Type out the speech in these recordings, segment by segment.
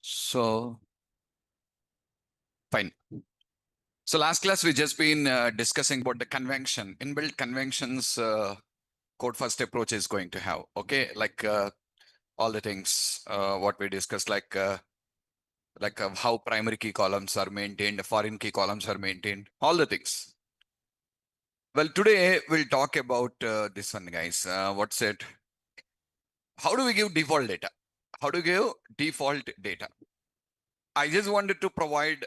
So, fine. So last class we just been discussing about the convention, inbuilt conventions code first approach is going to have. Okay, like all the things what we discussed, like how primary key columns are maintained, foreign key columns are maintained, all the things. Well, today we'll talk about this one, guys. What's it? How do we give default data? How do we give default data? I just wanted to provide.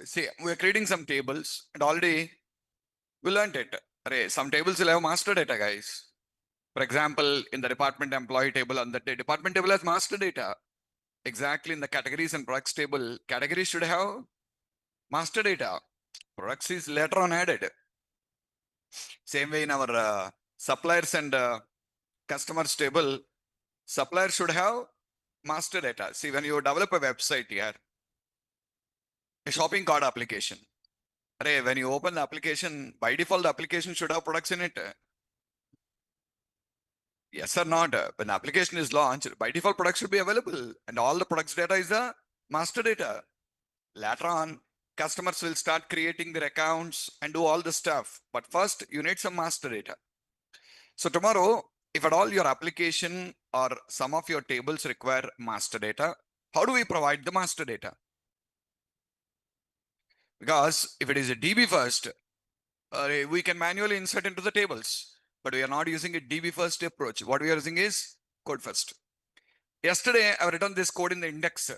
See, we're creating some tables, and already we learned it. Array, some tables will have master data, guys. For example, in the department employee table, on the department table has master data. Exactly in the categories and products table, categories should have master data. Products is later on added. Same way in our suppliers and customers table, suppliers should have master data. See, when you develop a website here, a shopping cart application, array, when you open the application, by default, the application should have products in it. Yes or not? When the application is launched, by default, products should be available. And all the products data is the master data. Later on, customers will start creating their accounts and do all the stuff. But first, you need some master data. So tomorrow, if at all your application or some of your tables require master data, how do we provide the master data? Because if it is a DB first, we can manually insert into the tables. But we are not using a DB first approach. What we are using is code first. Yesterday, I've written this code in the index.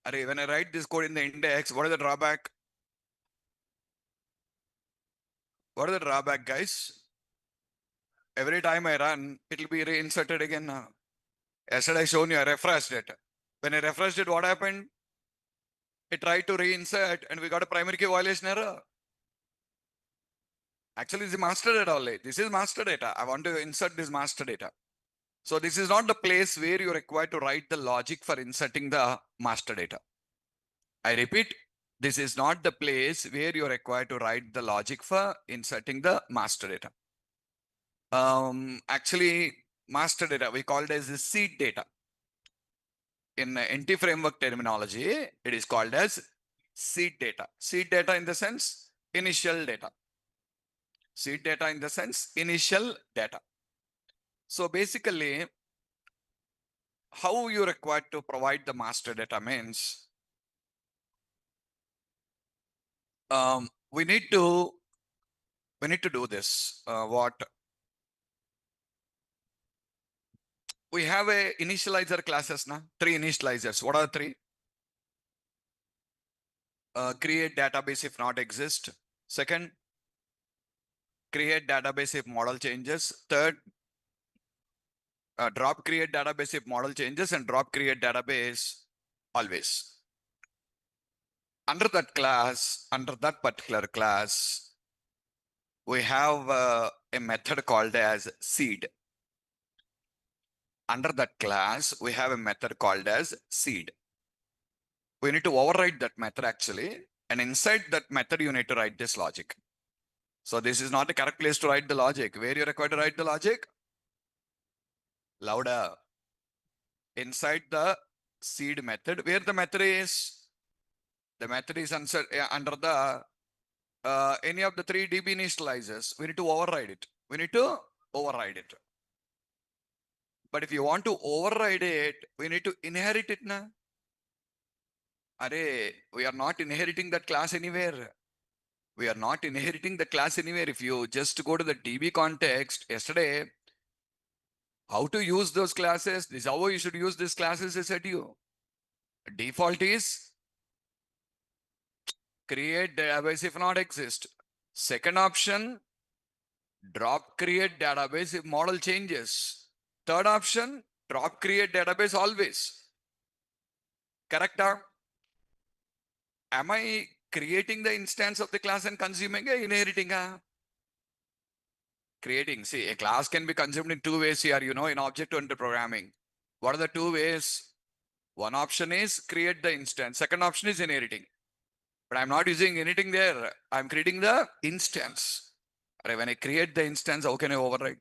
When I write this code in the index, what is the drawback? What is the drawback, guys? Every time I run, it will be reinserted again. Yesterday, I shown you, I refreshed it. When I refreshed it, what happened? It tried to reinsert and we got a primary key violation error. Actually, it's master data only. This is master data. I want to insert this master data. So this is not the place where you're required to write the logic for inserting the master data. I repeat, this is not the place where you're required to write the logic for inserting the master data. Actually, master data, we call it as the seed data. In NT framework terminology, it is called as seed data. Seed data in the sense, initial data. Seed data in the sense, initial data. So basically, how you required to provide the master data means, we need to do this. We have a initializer classes now, 3 initializers. What are the 3? Create database if not exist. Second, create database if model changes. Third, drop create database if model changes, and drop create database always. Under that class, under that particular class, we have a method called as seed. Under that class, we have a method called as seed. We need to override that method actually, and inside that method, you need to write this logic. So this is not the correct place to write the logic. Where you're required to write the logic? Louder. Inside the seed method, where the method is? The method is under the any of the 3 DB initializers. We need to override it. We need to override it. But if you want to override it, we need to inherit it now. We are not inheriting that class anywhere. We are not inheriting the class anywhere. If you just go to the DB context, yesterday, how to use those classes, this is how you should use these classes, I said to you. Default is create database if not exist. Second option, drop create database if model changes. Third option, drop create database always. Correct? Am I creating the instance of the class and consuming it, inheriting? Creating. See, a class can be consumed in 2 ways here, in object-oriented programming. What are the 2 ways? One option is create the instance. Second option is inheriting. But I'm not using anything there. I'm creating the instance. When I create the instance, how can I override?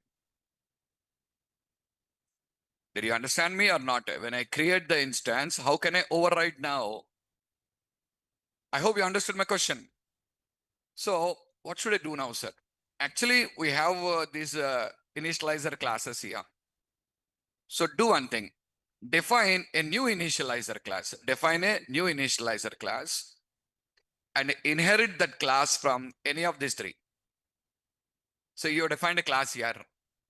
Did you understand me or not? When I create the instance, how can I override now? I hope you understood my question. So what should I do now, sir? Actually, we have these initializer classes here. So do one thing. Define a new initializer class. Define a new initializer class and inherit that class from any of these three. So you defined a class here.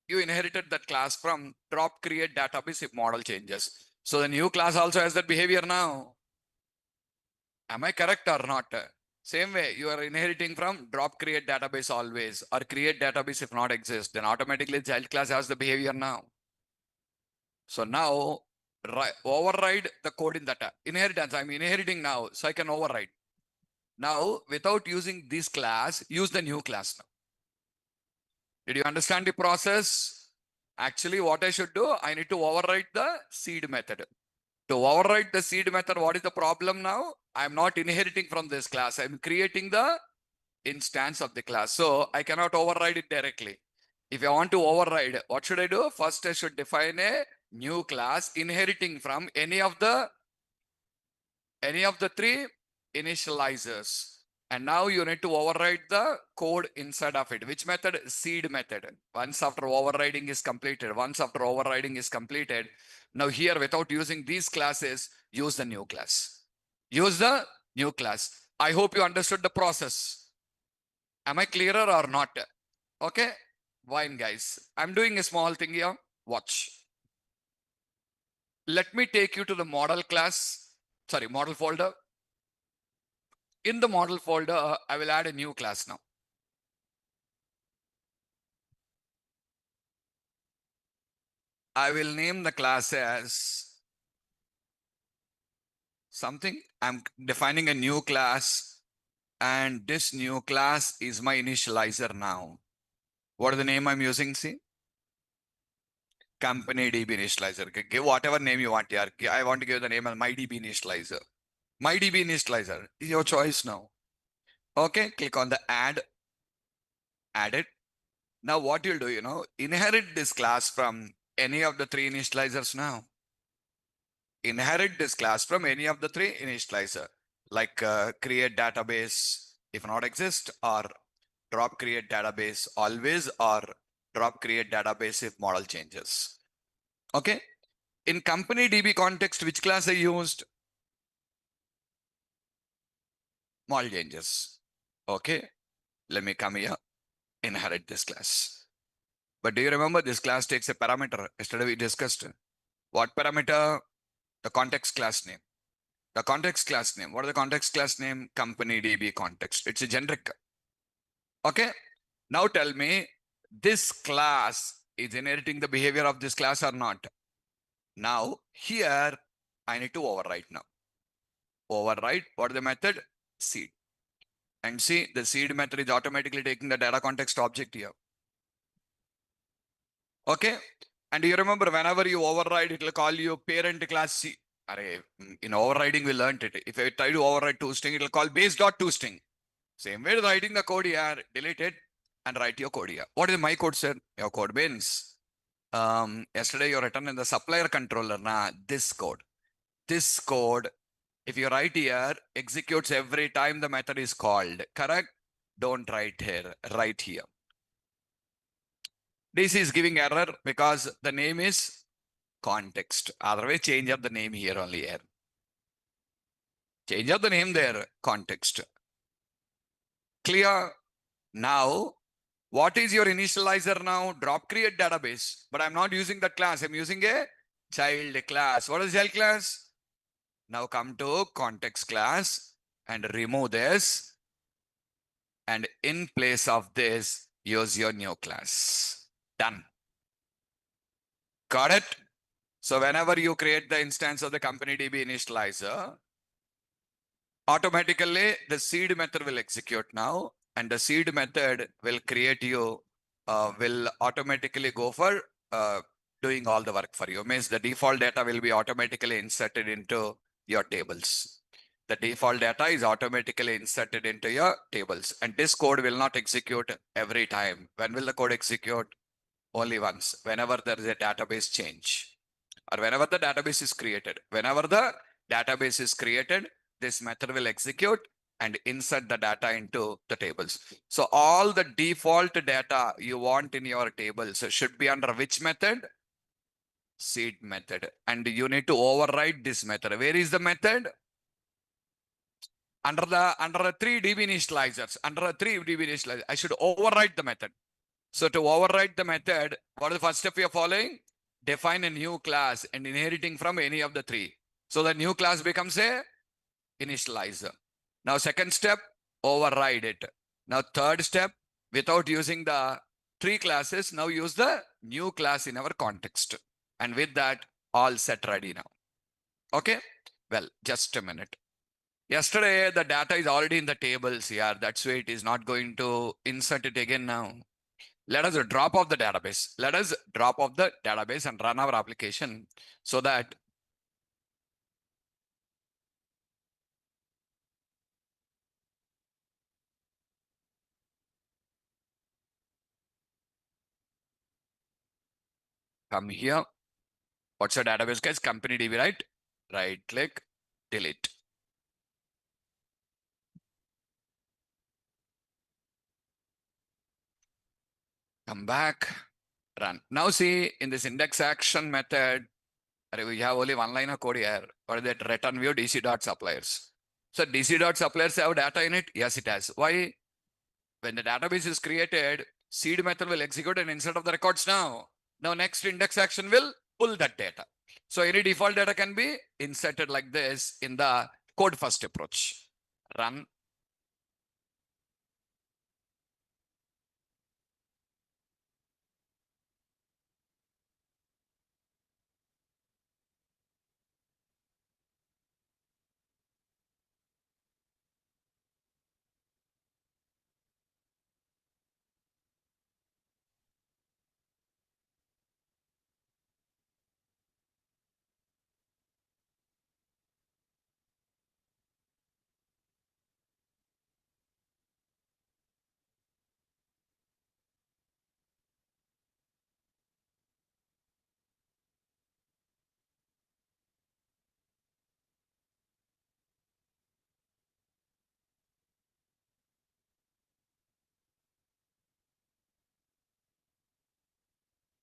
You inherited that class from drop create database if model changes. So the new class also has that behavior now. Am I correct or not? Same way, you are inheriting from drop create database always or create database if not exist. Then automatically child class has the behavior now. So now override the code in that inheritance. I'm inheriting now, so I can override. Now, without using this class, use the new class now. Did you understand the process? Actually, what I should do, I need to override the seed method. To override the seed method, what is the problem now? I'm not inheriting from this class. I'm creating the instance of the class. So I cannot override it directly. If I want to override, what should I do? First, I should define a new class inheriting from any of the three initializers. And now you need to override the code inside of it. Which method? Seed method. Once after overriding is completed, now here without using these classes, use the new class. Use the new class. I hope you understood the process. Am I clearer or not? Okay, fine guys. I'm doing a small thing here. Watch. Let me take you to the model folder. In the model folder, I will add a new class now. I will name the class as something. I'm defining a new class and this new class is my initializer now. What is the name I'm using? See? Company DB initializer. Give whatever name you want here. I want to give the name of my DB initializer. My DB initializer is your choice now. Okay, click on the add it. Now what you'll do, inherit this class from any of the three initializers now. Inherit this class from any of the three initializer, like create database if not exist, or drop create database always, or drop create database if model changes. Okay. In company DB context, which class I used? Model changes. Okay. Let me come here, inherit this class. But do you remember this class takes a parameter? Yesterday we discussed. What parameter? The context class name. The context class name. What is the context class name? Company DB context. It's a generic. Okay. Now tell me, this class is inheriting the behavior of this class or not? Now here I need to override now. Override. What is the method? Seed. And see, the seed method is automatically taking the data context object here. Okay. And you remember, whenever you override, it will call you parent class C. In overriding, we learned it. If I try to override toString, it will call base.toString. Same way writing the code here, delete it and write your code here. What is my code said? Your code means, yesterday you written in the supplier controller, this code, if you write here, executes every time the method is called, correct? Don't write here, write here. This is giving error because the name is context. Otherwise, change up the name here only here. Change up the name there, context. Clear? Now, what is your initializer now? Drop create database. But I'm not using that class. I'm using a child class. What is child class? Now come to context class and remove this. And in place of this, use your new class. Done. Got it? So whenever you create the instance of the company DB initializer, automatically the seed method will execute now, and the seed method will create you, will automatically go for doing all the work for you. Means the default data will be automatically inserted into your tables. The default data is automatically inserted into your tables, and this code will not execute every time. When will the code execute? Only once, whenever there is a database change. or whenever the database is created. This method will execute and insert the data into the tables. So all the default data you want in your tables should be under which method? Seed method. And you need to override this method. Where is the method? Under the 3 DB initializers. I should override the method. So to override the method, what is the first step we are following? Define a new class and inheriting from any of the 3. So the new class becomes a initializer. Now second step, override it. Now third step, without using the 3 classes, now use the new class in our context. And with that, all set ready now. Okay? Well, just a minute. Yesterday, the data is already in the tables here. That's why it is not going to insert it again now. Let us drop off the database. Let us drop off the database and run our application so that come here. What's your database, guys? Company DB, right? Right click, delete. Come back, run. Now see, in this index action method, we have only one line of code here. What is that? Return view DC.suppliers. So DC.suppliers have data in it? Yes, it has. Why? When the database is created, seed method will execute an insert of the records now. Now next index action will pull that data. So any default data can be inserted like this in the code first approach. Run.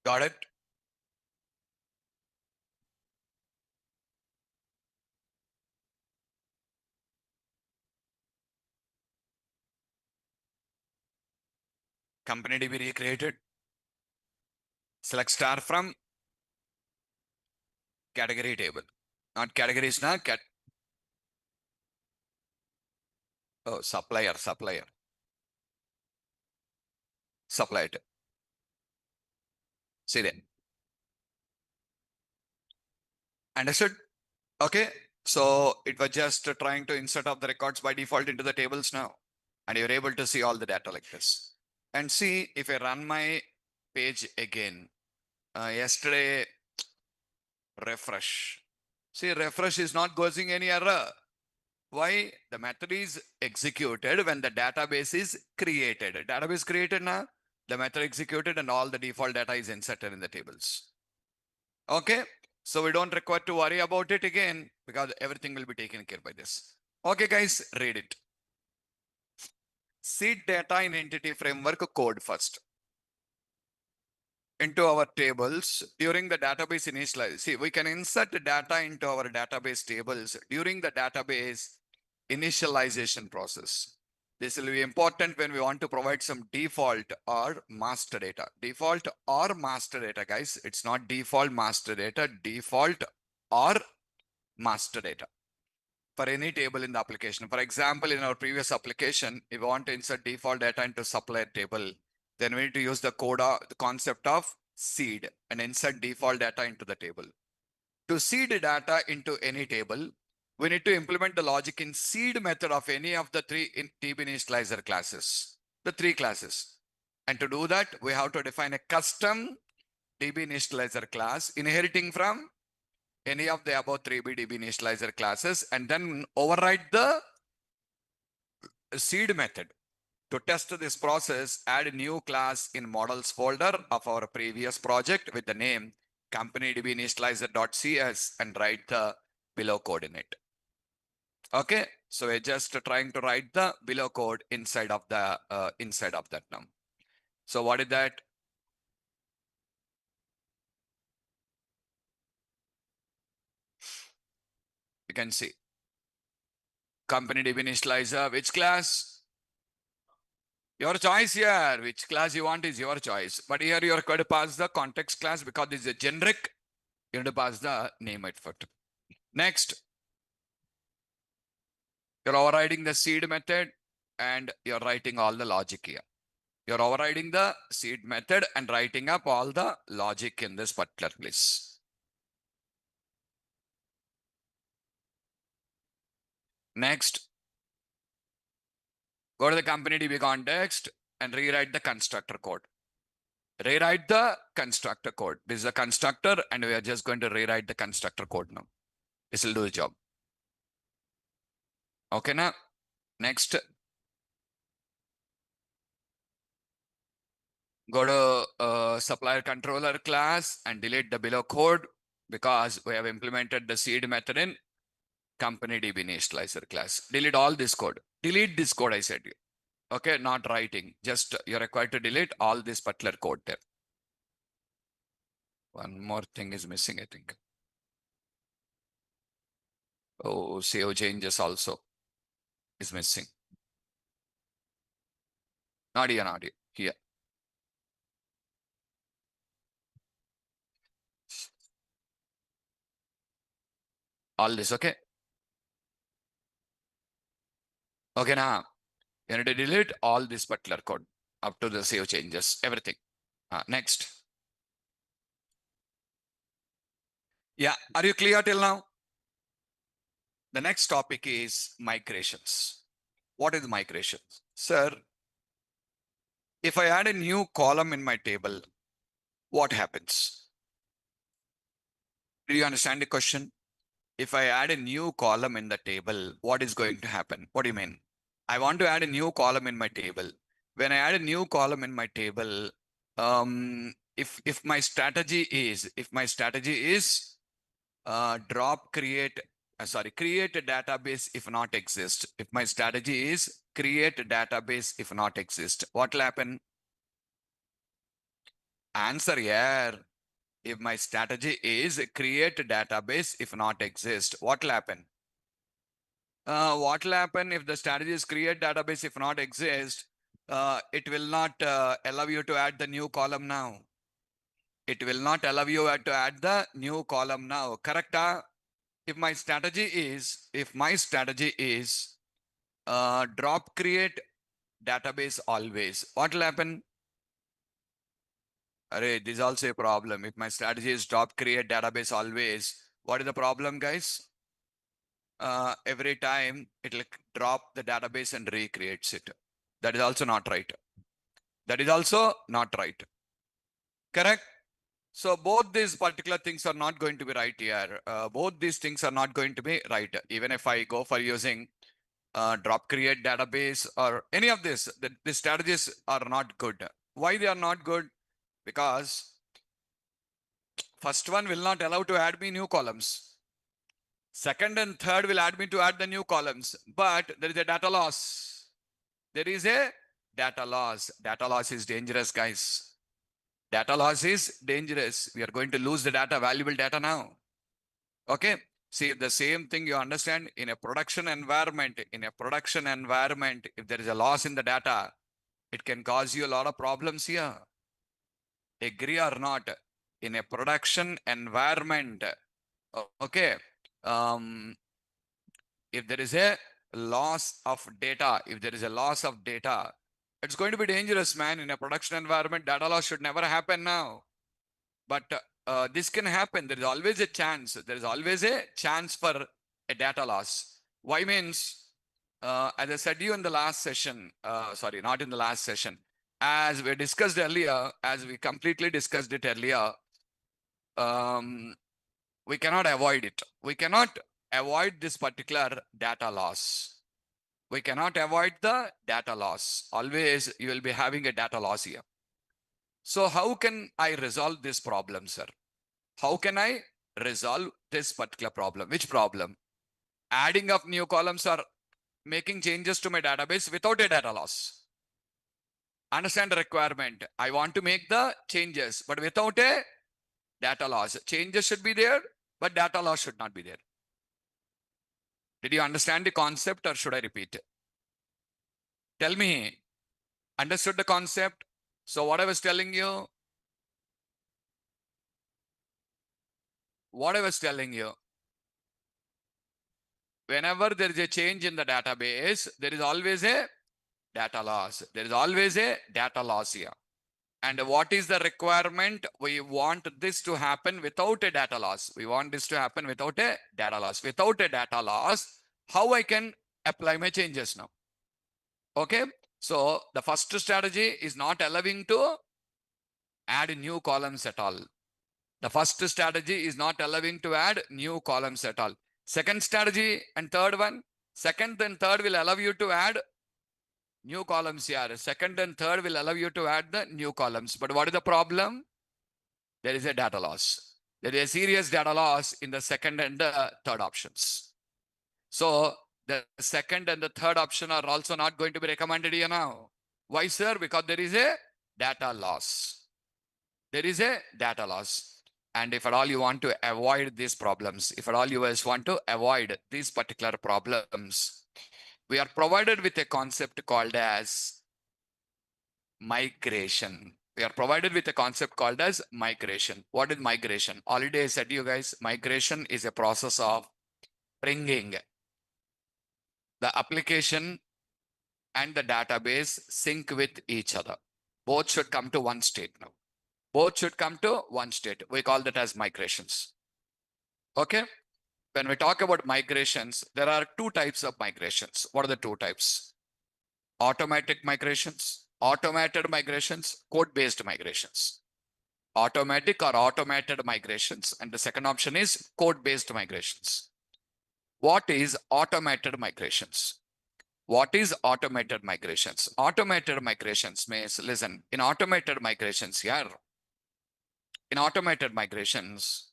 Got it? Company DB recreated. Select star from category table. Not categories now. Supplier. Supplier. See there. Understood? Okay. So it was just trying to insert of the records by default into the tables now. And you're able to see all the data like this. And see if I run my page again. Yesterday, refresh. See, refresh is not causing any error. Why? The method is executed when the database is created. Database created now, the method executed and all the default data is inserted in the tables. Okay. So we don't require to worry about it again because everything will be taken care by this. Okay, guys, read it. Seed data in entity framework code first into our tables during the database initialize. See, we can insert data into our database tables during the database initialization process. This will be important when we want to provide some default or master data. Default or master data, guys. It's not default master data, default or master data for any table in the application. For example, in our previous application, if we want to insert default data into supplier table, then we need to use the concept of seed and insert default data into the table. To seed data into any table, we need to implement the logic in seed method of any of the 3 DB initializer classes, the 3 classes. And to do that, we have to define a custom DB initializer class inheriting from any of the above 3B DB initializer classes and then override the seed method. To test this process, add a new class in models folder of our previous project with the name company DB initializer.cs and write the below code in it. Okay, so we're just trying to write the below code inside of the inside of that now. So what is that? You can see company DB initializer, which class? Your choice here. Which class you want is your choice. But here you are going to pass the context class because this is a generic. You have to pass the name at first. Next, you're overriding the seed method and you're writing all the logic here. You're overriding the seed method and writing up all the logic in this particular place. Next, go to the company DB context and rewrite the constructor code. Rewrite the constructor code. This is a constructor and we are just going to rewrite the constructor code now. This will do the job. Okay, now, next, go to supplier controller class and delete the below code because we have implemented the seed method in company DB initializer class. Delete all this code. Delete this code, I said. Okay, not writing. Just you're required to delete all this particular code there. One more thing is missing, I think. Oh, save changes also is missing. Not here, not here. Here. All this, okay? Okay, now you need to delete all this particular code up to the save changes, everything. Next. Yeah, are you clear till now? The next topic is migrations. What is migrations? Sir, if I add a new column in my table, what happens? Do you understand the question? If I add a new column in the table, what is going to happen? What do you mean? I want to add a new column in my table. When I add a new column in my table, if my strategy is create a database if not exist. If my strategy is create a database if not exist, what will happen? Answer here. If my strategy is create a database if not exist, what will happen? What will happen if the strategy is create database if not exist? It will not allow you to add the new column now. It will not allow you to add the new column now. Correct? If my strategy is drop create database always, what will happen? Array, this is also a problem. If my strategy is drop create database always, what is the problem, guys? Every time it will drop the database and recreates it. That is also not right. That is also not right. Correct? So both these particular things are not going to be right here. Both these things are not going to be right. Even if I go for using drop create database or any of this, the strategies are not good. Why they are not good? Because first one will not allow to add me new columns. Second and third will add me to add the new columns, but there is a data loss. There is a data loss. Data loss is dangerous, guys. Data loss is dangerous. We are going to lose the data, valuable data now. Okay. See, the same thing you understand in a production environment. In a production environment, if there is a loss in the data, it can cause you a lot of problems here. Agree or not? In a production environment, okay, if there is a loss of data, it's going to be dangerous, man. In a production environment, data loss should never happen now. But this can happen. There is always a chance. There is always a chance for a data loss. Why means, as I said to you in the last session, sorry, not in the last session, as we discussed earlier, as we completely discussed it earlier, we cannot avoid it. We cannot avoid this particular data loss. We cannot avoid the data loss. Always you will be having a data loss here. So how can I resolve this problem, sir? How can I resolve this particular problem? Which problem? Adding up new columns or making changes to my database without a data loss. Understand the requirement. I want to make the changes, but without a data loss. Changes should be there, but data loss should not be there. Did you understand the concept or should I repeat? Tell me, understood the concept? So what I was telling you, whenever there is a change in the database, there is always a data loss. There is always a data loss here. And what is the requirement? We want this to happen without a data loss. We want this to happen without a data loss. Without a data loss, how I can apply my changes now? Okay. So the first strategy is not allowing to add new columns at all. The first strategy is not allowing to add new columns at all. Second strategy and third one, second and third will allow you to add new columns here. Second and third will allow you to add the new columns. But what is the problem? There is a data loss. There is a serious data loss in the second and the third options. So the second and the third option are also not going to be recommended here now. Why, sir? Because there is a data loss. There is a data loss. And if at all you want to avoid these problems, if at all you guys want to avoid these particular problems, we are provided with a concept called as migration. We are provided with a concept called as migration. What is migration? Already I said to you guys, migration is a process of bringing the application and the database sync with each other. Both should come to one state now. Both should come to one state. We call that as migrations. Okay. When we talk about migrations, there are two types of migrations. What are the two types? Automatic migrations, automated migrations, code-based migrations. Automatic or automated migrations. And the second option is code-based migrations. What is automated migrations? What is automated migrations? Automated migrations means, listen, in automated migrations here, in automated migrations,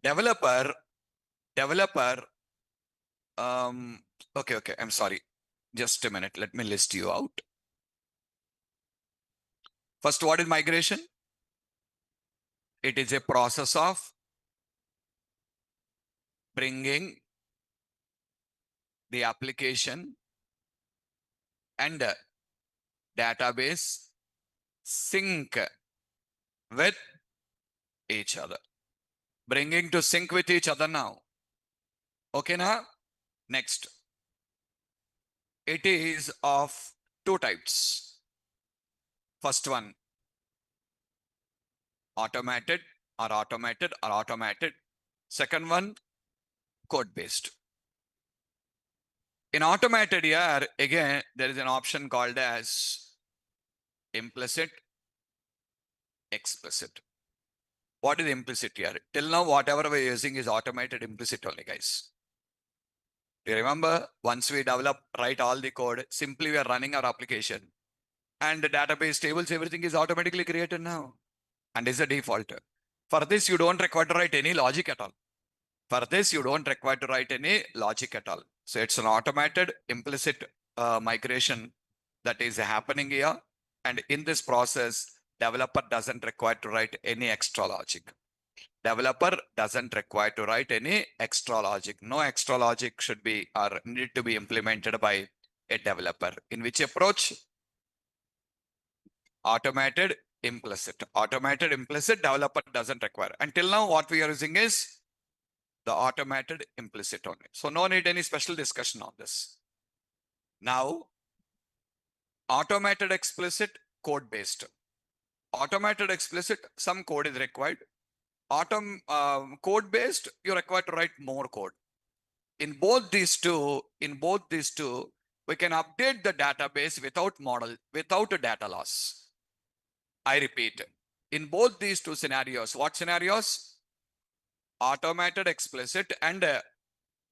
developer, okay, I'm sorry. Just a minute, let me list you out. First, what is migration? It is a process of bringing the application and database sync with each other. Bringing to sync with each other now. Okay, now? Next. It is of two types. First one, automated. Second one, code-based. In automated here, again, there is an option called as implicit, explicit. What is implicit here? Till now, whatever we're using is automated implicit only, guys. Do you remember? Once we develop, write all the code, simply we are running our application. And the database tables, everything is automatically created now. And is a default. For this, you don't require to write any logic at all. For this, you don't require to write any logic at all. So it's an automated implicit migration that is happening here. And in this process, developer doesn't require to write any extra logic. Developer doesn't require to write any extra logic. No extra logic should be or need to be implemented by a developer. In which approach? Automated implicit. Automated implicit, developer doesn't require. Until now, what we are using is the automated implicit only. So no need any special discussion on this. Now, automated explicit, code-based. Automated explicit, some code is required. Code-based, you require to write more code. In both these two, we can update the database without a data loss. I repeat, in both these two scenarios, what scenarios? Automated explicit and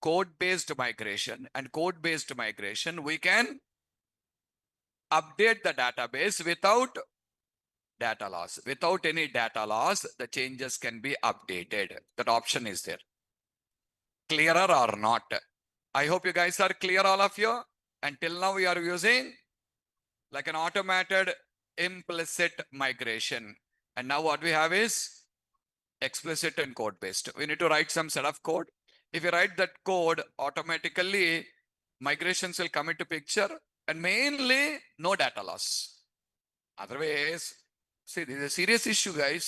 code-based migration. And code-based migration, we can update the database without data loss. Without any data loss, the changes can be updated. That option is there. Clearer or not? I hope you guys are clear, all of you. Until now, we are using like an automated implicit migration. And now what we have is explicit and code based. We need to write some set of code. If you write that code, automatically migrations will come into picture and mainly no data loss. Otherwise, see, this is a serious issue, guys.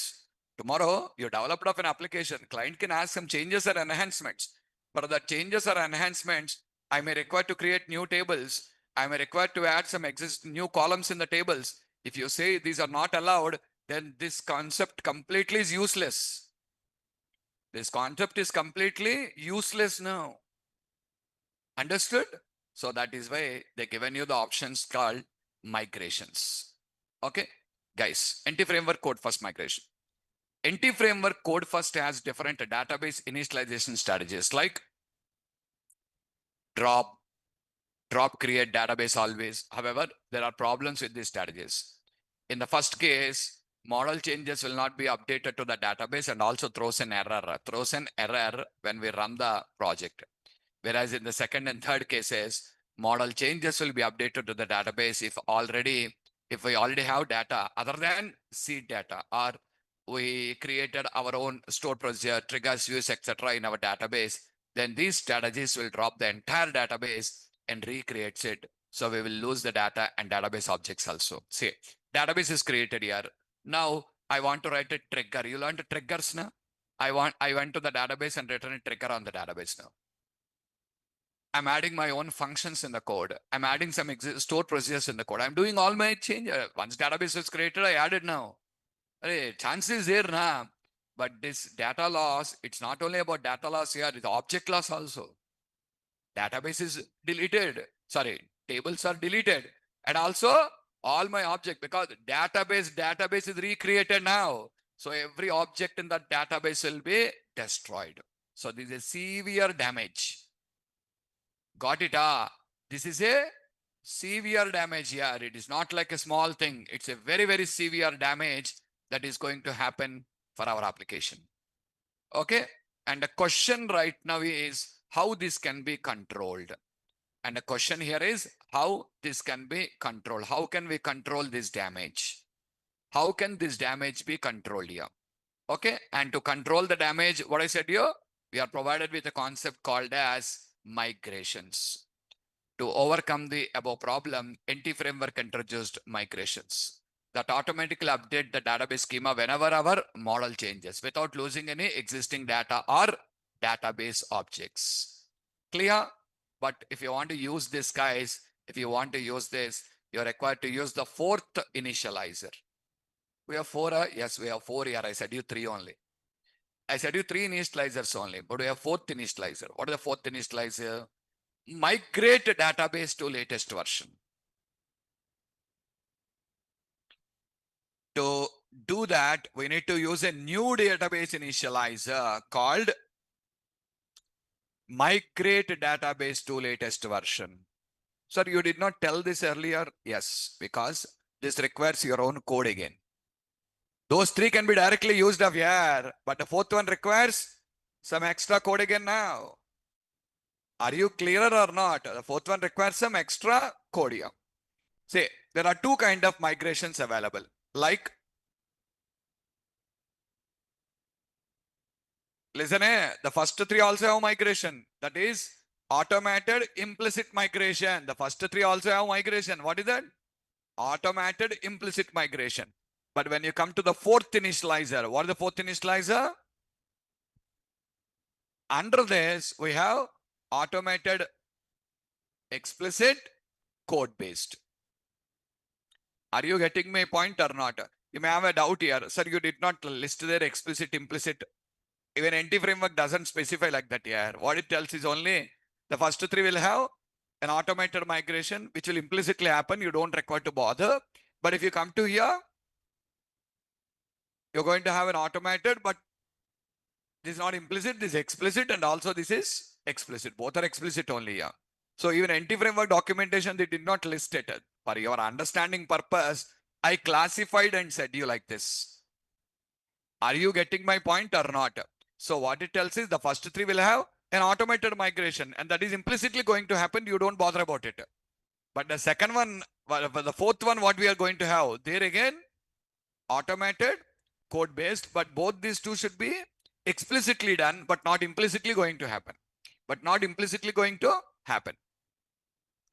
Tomorrow, you developed of an application, client can ask some changes or enhancements. For the changes or enhancements, I may require to create new tables. I may require to add some new columns in the tables. If you say these are not allowed, then this concept completely is useless. This concept is completely useless now. Understood? So that is why they given you the options called migrations. Okay, guys, NT framework code first migration. NT framework code first has different database initialization strategies like drop, create database always. However, there are problems with these strategies. In the first case, model changes will not be updated to the database and also throws an error when we run the project. Whereas in the second and third cases, model changes will be updated to the database if we already have data other than seed data, or we created our own stored procedure, triggers, views, etc. in our database, then these strategies will drop the entire database and recreates it. So we will lose the data and database objects also. See, database is created here. Now I want to write a trigger. You learned triggers now. I went to the database and written a trigger on the database now. I'm adding my own functions in the code. I'm adding some stored procedures in the code. I'm doing all my change. Once database is created, I added now. Chance is there now. But this data loss, it's not only about data loss here, it's object loss also. Database is deleted. Sorry, tables are deleted. And also all my object, because database is recreated now. So every object in that database will be destroyed. So this is severe damage. Got it? This is a severe damage here. It is not like a small thing. It's a very, very severe damage that is going to happen for our application. Okay. And the question right now is how this can be controlled. And the question here is how this can be controlled. How can we control this damage? How can this damage be controlled here? Okay. And to control the damage, what I said here, we are provided with a concept called as migrations. To overcome the above problem, NT framework introduced migrations that automatically update the database schema whenever our model changes without losing any existing data or database objects. Clear? But if you want to use this, guys, if you want to use this, you're required to use the fourth initializer. We have four. Yes, we have four here. I said you three only. I said you three initializers only, but we have fourth initializer. What is the fourth initializer? Migrate database to latest version. To do that, we need to use a new database initializer called migrate database to latest version. Sir, you did not tell this earlier? Yes, because this requires your own code again. Those three can be directly used up here, but the fourth one requires some extra code again now. Are you clearer or not? The fourth one requires some extra code here. See, there are two kinds of migrations available. Like, listen, the first three also have migration. That is automated implicit migration. The first three also have migration. What is that? Automated implicit migration. But when you come to the fourth initializer, what is the fourth initializer? Under this, we have automated explicit code based. Are you getting my point or not? You may have a doubt here. Sir, you did not list their explicit, implicit. Even NT framework doesn't specify like that here. What it tells is only the first three will have an automated migration, which will implicitly happen. You don't require to bother. But if you come to here, you're going to have an automated, but this is not implicit, this is explicit, and also this is explicit. Both are explicit only here. So even NT framework documentation, they did not list it. For your understanding purpose, I classified and said you like this. Are you getting my point or not? So what it tells is the first three will have an automated migration, and that is implicitly going to happen. You don't bother about it. But the second one, the fourth one, what we are going to have there again, automated, code based, but both these two should be explicitly done, but not implicitly going to happen.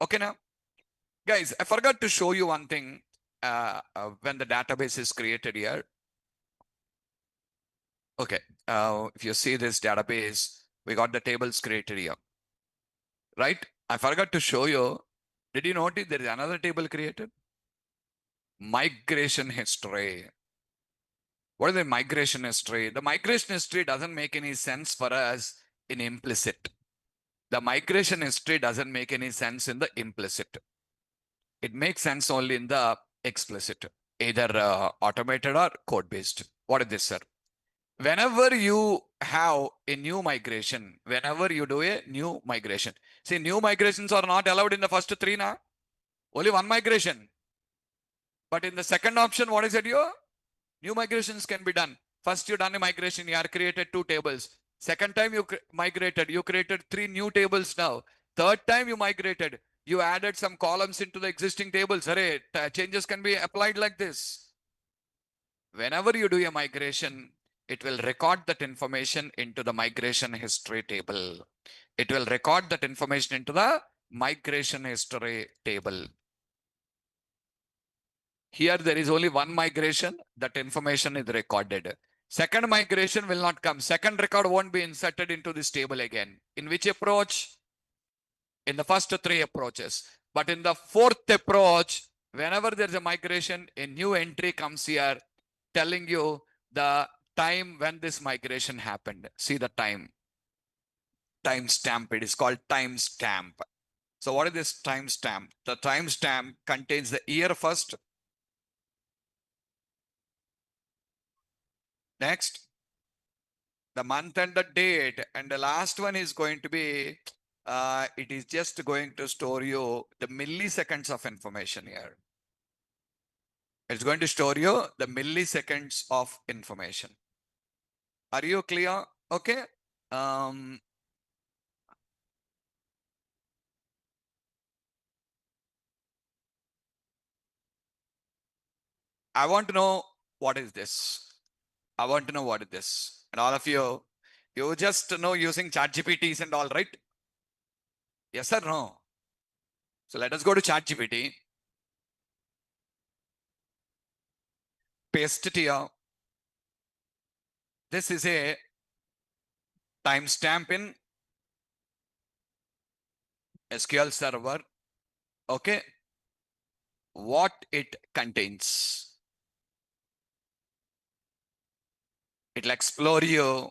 Okay, now, guys, I forgot to show you one thing when the database is created here. Okay, if you see this database, we got the tables created here, right? I forgot to show you. Did you notice there is another table created? Migration history. What is the migration history? The migration history doesn't make any sense for us in implicit. The migration history doesn't make any sense in the implicit. It makes sense only in the explicit, either automated or code-based. What is this, sir? Whenever you have a new migration, whenever you do a new migration, see, new migrations are not allowed in the first three now. Only one migration. But in the second option, what is it here? New migrations can be done. First, you done a migration, you have created two tables. Second time you migrated, you created three new tables now. Third time you migrated, you added some columns into the existing tables. Array, changes can be applied like this. Whenever you do a migration, it will record that information into the migration history table. It will record that information into the migration history table. Here there is only one migration, that information is recorded. Second migration will not come. Second record won't be inserted into this table again. In which approach? In the first three approaches. But in the fourth approach, whenever there's a migration, a new entry comes here telling you the time when this migration happened. See the time. Timestamp. It is called timestamp. So what is this timestamp? The timestamp contains the year first. Next, the month and the date. And the last one is going to be, it is just going to store you the milliseconds of information here. It's going to store you the milliseconds of information. Are you clear? Okay. I want to know what is this. I want to know what is this. And all of you, you just know using ChatGPTs and all, right? Yes or no? So let us go to ChatGPT. Paste it here. This is a timestamp in SQL Server. Okay. What it contains. It'll explore you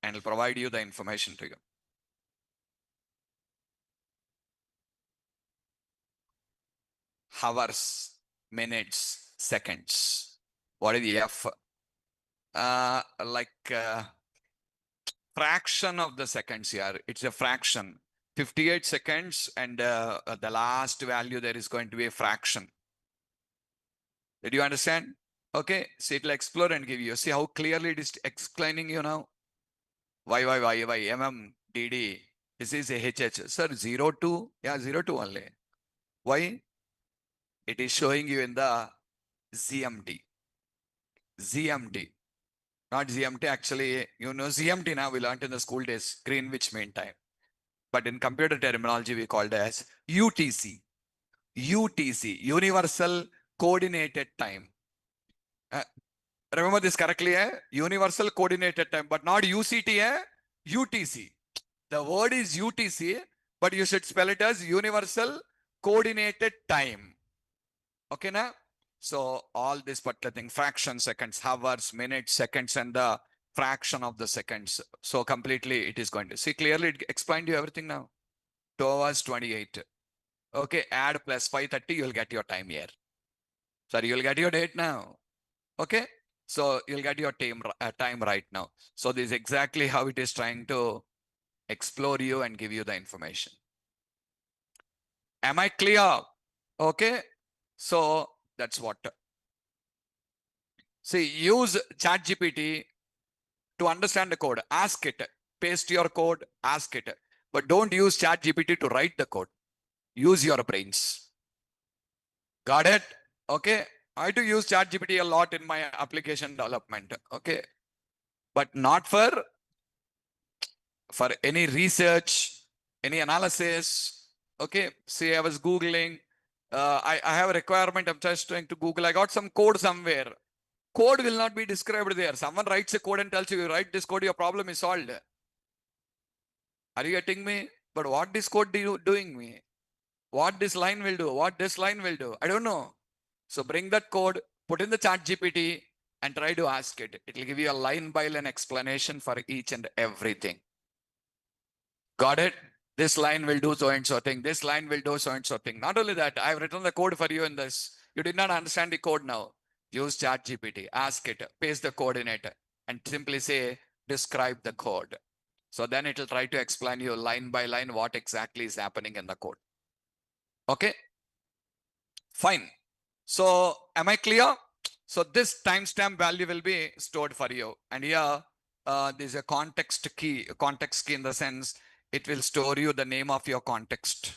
and it'll provide you the information to you. Hours, minutes, seconds. What is the F? Fraction of the seconds here. It's a fraction. 58 seconds and the last value there is going to be a fraction. Did you understand? Okay, so it'll explore and give you. See how clearly it is explaining you now. DD. This is a HH. Sir, 02. Yeah, 02 only. Why? It is showing you in the ZMT. ZMT. Not ZMT, actually, you know ZMT now, we learned in the school days, Greenwich Mean Time. But in computer terminology, we called it as UTC. UTC, Universal Coordinated Time. Remember this correctly, eh? Universal Coordinated Time, but not UCT, eh? UTC. The word is UTC, but you should spell it as Universal Coordinated Time. Okay, now? So all this particular thing, fraction seconds, hours, minutes, seconds, and the fraction of the seconds. So completely it is going to see clearly. It explained you everything now. 2 hours 28. Okay, add plus 530, you'll get your time here. Sorry, you'll get your date now. Okay, so you'll get your time right now. So this is exactly how it is trying to explore you and give you the information. Am I clear? Okay, so that's what See, use ChatGPT to understand the code. Ask it. Paste your code, ask it. But don't use ChatGPT to write the code. Use your brains. Got it? Okay. I do use ChatGPT a lot in my application development. Okay. But not for any research, any analysis. Okay. See, I was Googling. I have a requirement. I'm just trying to Google. I got some code somewhere. Code will not be described there. Someone writes a code and tells you, write this code, your problem is solved. Are you getting me? But what this code doing me? What this line will do? What this line will do? I don't know. So bring that code, put in the chat GPT and try to ask it. It will give you a line by line explanation for each and everything. Got it? This line will do so and so thing. This line will do so and so thing. Not only that, I've written the code for you in this. You did not understand the code now. Use chat GPT, ask it, paste the code in it, and simply say, describe the code. So then it will try to explain you line by line what exactly is happening in the code. Okay, fine. So am I clear? So this timestamp value will be stored for you. And here, there's a context key in the sense it will store you the name of your context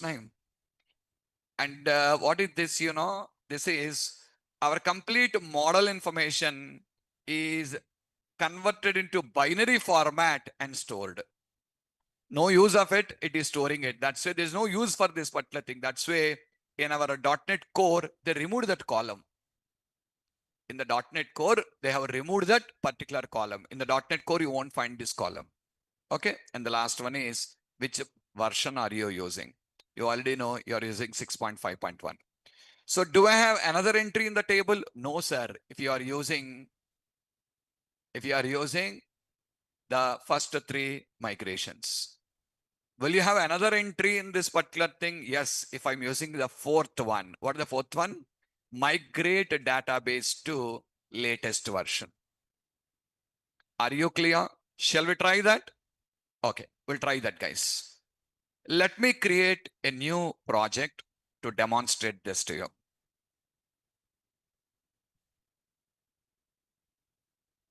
name. And what is this, this is our complete model information is converted into binary format and stored. No use of it, it is storing it. That's why there's no use for this particular thing. That's why in our .NET Core, they removed that column. In the .NET Core, they have removed that particular column. In the .NET Core, you won't find this column. Okay. And the last one is, which version are you using? You already know you're using 6.5.1. So do I have another entry in the table? No, sir. If you are using the first 3 migrations. Will you have another entry in this particular thing? Yes, if I'm using the 4th one. What is the 4th one? Migrate database to latest version. Are you clear? Shall we try that? Okay, we'll try that, guys. Let me create a new project to demonstrate this to you.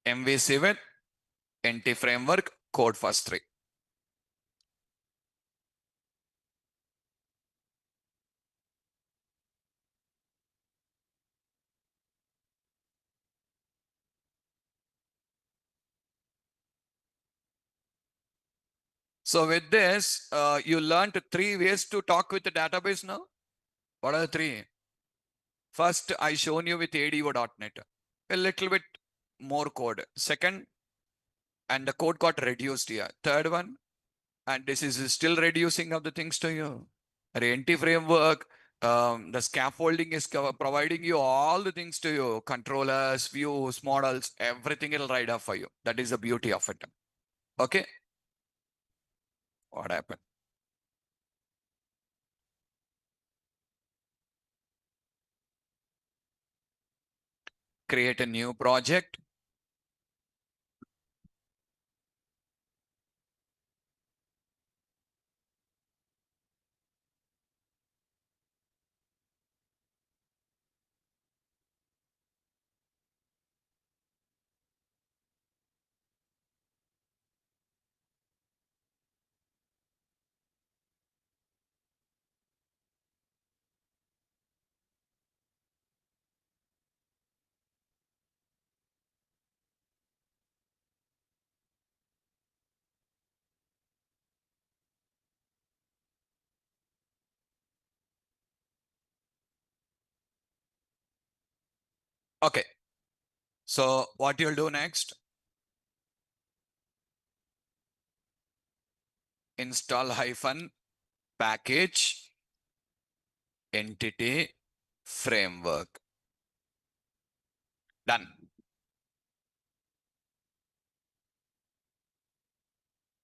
MVC with NT framework code first 3. So with this, you learned 3 ways to talk with the database now. What are the 3? First, I shown you with ADO.NET. A little bit more code. Second, and the code got reduced here. Third one, and this is still reducing of the things to you. NT framework, the scaffolding is providing you all the things to you. Controllers, views, models, everything it'll write up for you. That is the beauty of it. Okay. What happened? Create a new project. Okay. So what you'll do next? Install hyphen package entity framework. Done.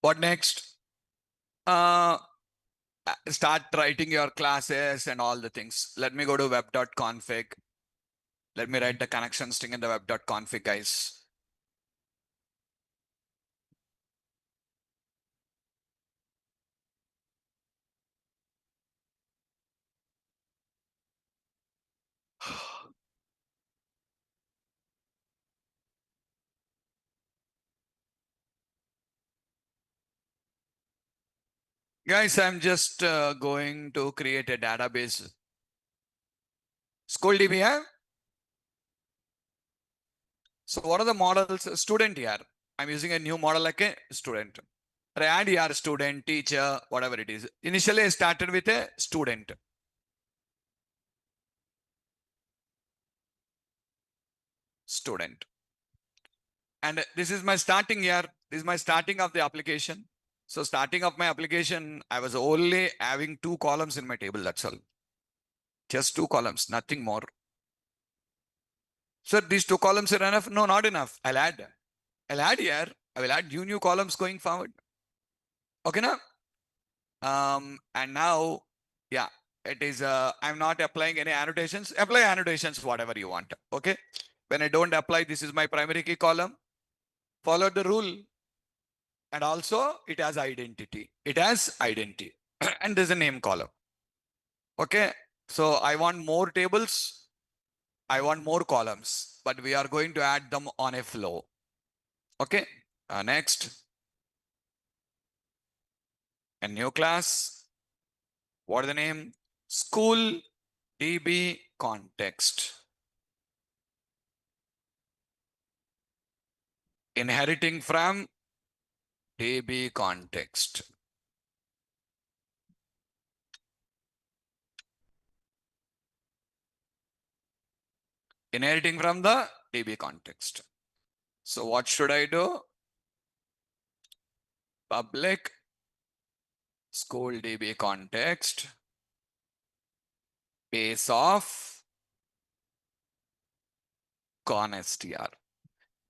What next? Start writing your classes and all the things. Let me go to web.config. Let me write the connection string in the web.config, guys. Guys, I'm just going to create a database. School DB, yeah? So what are the models? Student here. I'm using a new model like a student. Add here student, teacher, whatever it is. Initially, I started with a student. Student. And this is my starting here. This is my starting of the application. So starting of my application, I was only having 2 columns in my table. That's all. Just 2 columns, nothing more. So these 2 columns are enough? No, not enough. I'll add here. I will add new columns going forward. Okay, now? And now, yeah, it is, I'm not applying any annotations. Apply annotations, whatever you want. Okay. When I don't apply, this is my primary key column. Follow the rule. And also it has identity. It has identity. And there's a name column. Okay. So I want more tables. I want more columns, but we are going to add them on a flow. Okay. Next. A new class. What is the name? School DB context. Inheriting from DB context. Inheriting from the DB context. So what should I do? Public school DB context base of constr.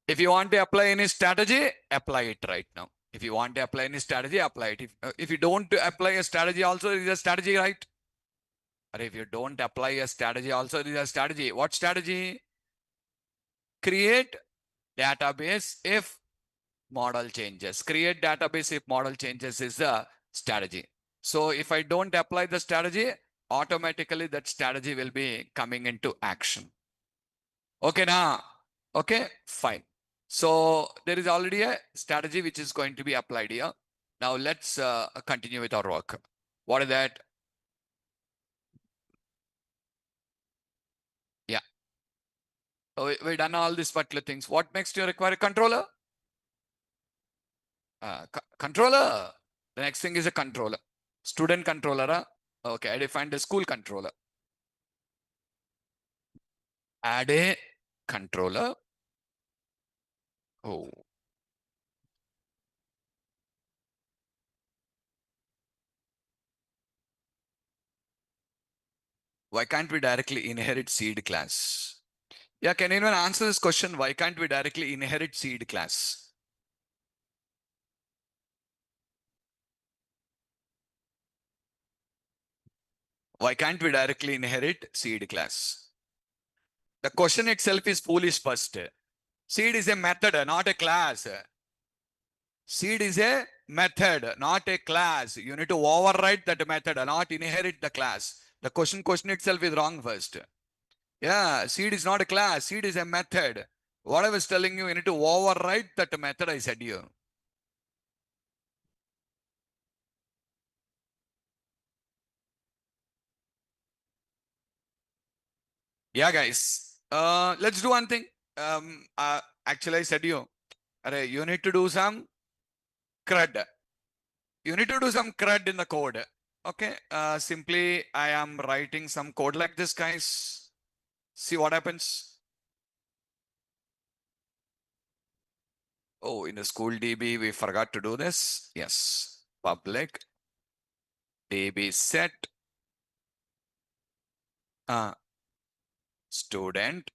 If you want to apply any strategy, apply it right now. If you want to apply any strategy, apply it. If you don't apply a strategy also, it is a strategy, right? Or if you don't apply a strategy also, it is a strategy. What strategy? Create database if model changes. Create database if model changes is the strategy. So if I don't apply the strategy, automatically that strategy will be coming into action. Okay, now. Okay, fine. So there is already a strategy which is going to be applied here. Now let's continue with our work. What is that? Yeah. We done all these particular things. What next do you require? A controller? Controller. The next thing is a controller. Student controller. Okay, I defined the school controller. Add a controller. Oh. Why can't we directly inherit seed class? Yeah, can anyone answer this question? Why can't we directly inherit seed class? Why can't we directly inherit seed class? The question itself is foolish first. Seed is a method, not a class. Seed is a method, not a class. You need to override that method, not inherit the class. The question itself is wrong first. Yeah, seed is not a class. Seed is a method. What I was telling you, you need to override that method I said you. Yeah, guys. Let's do one thing. Actually, I said you, you need to do some CRUD. You need to do some CRUD in the code. Okay. Simply, I am writing some code like this, guys. See what happens. Oh, in the school DB, we forgot to do this. Yes. Public DB set student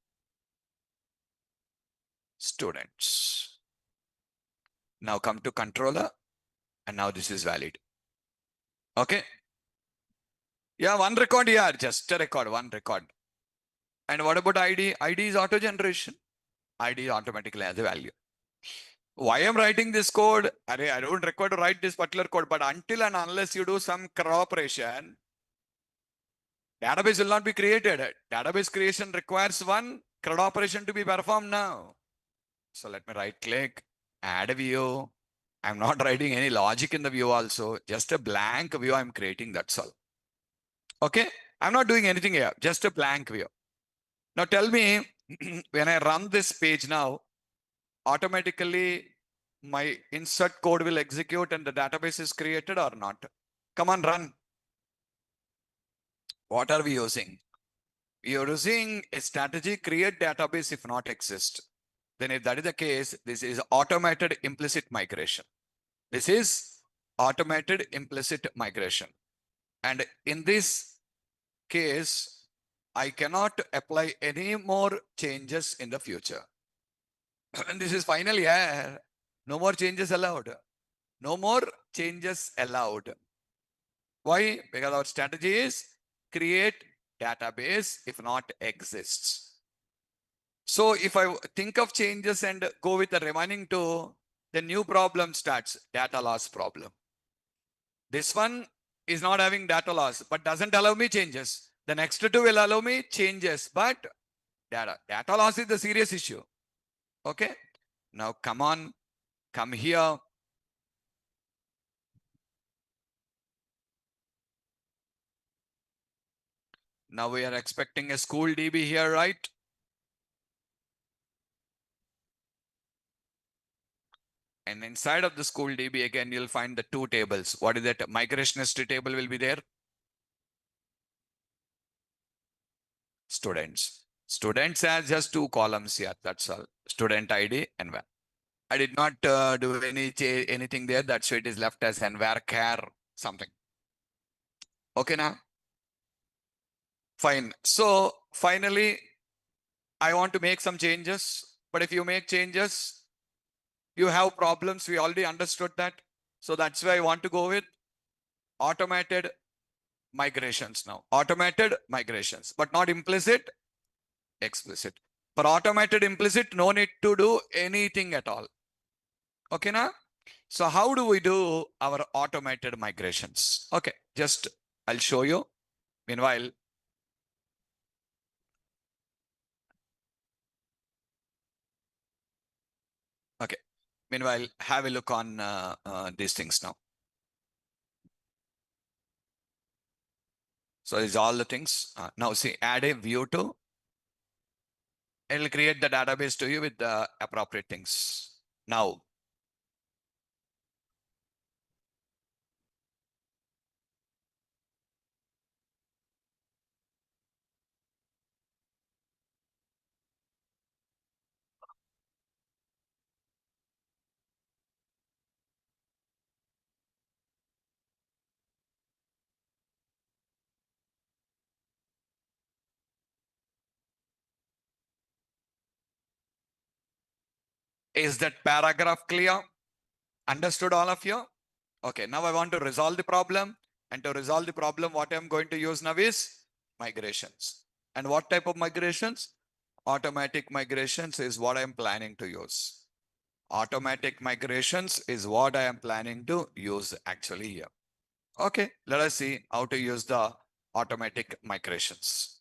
students. Now come to controller, and now this is valid. Okay. Yeah, one record here, just a record, one record. And what about ID? ID is auto generation. ID automatically has a value. Why I'm writing this code? I don't require to write this particular code, but until and unless you do some CRUD operation, database will not be created. Database creation requires one CRUD operation to be performed now. So let me right click, add a view, I'm not writing any logic in the view also, just a blank view I'm creating, that's all. Okay, I'm not doing anything here, just a blank view. Now tell me, when I run this page now, automatically my insert code will execute and the database is created or not? Come on, run. What are we using? We are using a strategy, create database if not exist. Then if that is the case, this is automated implicit migration. This is automated implicit migration. And in this case, I cannot apply any more changes in the future. And this is final, yeah. No more changes allowed. No more changes allowed. Why? Because our strategy is create database if not exists. So if I think of changes and go with the remaining two, the new problem starts, data loss problem. This one is not having data loss, but doesn't allow me changes. The next two will allow me changes, but data loss is the serious issue. Okay. Now come on, come here. Now we are expecting a school DB here, right? And inside of the school DB, again, you'll find the two tables. What is that? Migration history table will be there. Students. Students has just two columns here. That's all. Student ID and where. I did not do anything there. That's why it is left as and where care something. Okay now. Fine. So finally, I want to make some changes. But if you make changes, you have problems. We already understood that. So that's why I want to go with automated migrations now. Automated migrations, but not implicit, explicit. For automated implicit, no need to do anything at all. Okay now? So how do we do our automated migrations? Okay, just I'll show you. Meanwhile, okay. Meanwhile, have a look on these things now. So these are all the things. Now see, add a view to. It'll create the database to you with the appropriate things. Now, is that paragraph clear? Understood all of you? Okay, now I want to resolve the problem. And to resolve the problem, what I'm going to use now is migrations. And what type of migrations? Automatic migrations is what I'm planning to use. Automatic migrations is what I am planning to use actually here. Okay, let us see how to use the automatic migrations.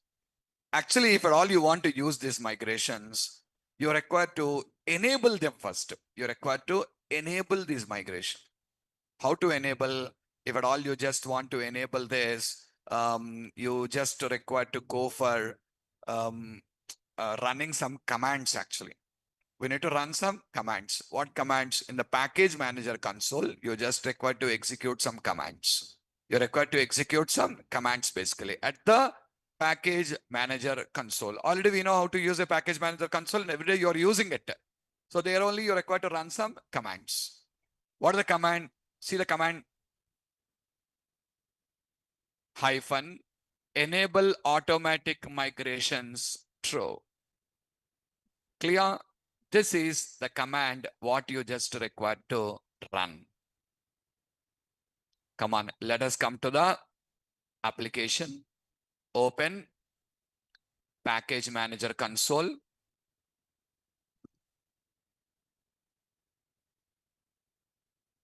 Actually, if at all you want to use these migrations, you're required to enable them first. You're required to enable these migrations. How to enable? If at all you just want to enable this, you just required to go for running some commands actually. We need to run some commands. What commands? In the package manager console, you just required to execute some commands. You're required to execute some commands basically at the package manager console. Already we know how to use a package manager console and every day you're using it. So there only you're required to run some commands. What is the command? See the command hyphen enable automatic migrations true. Clear? This is the command what you just required to run. Come on, let us come to the application. Open package manager console.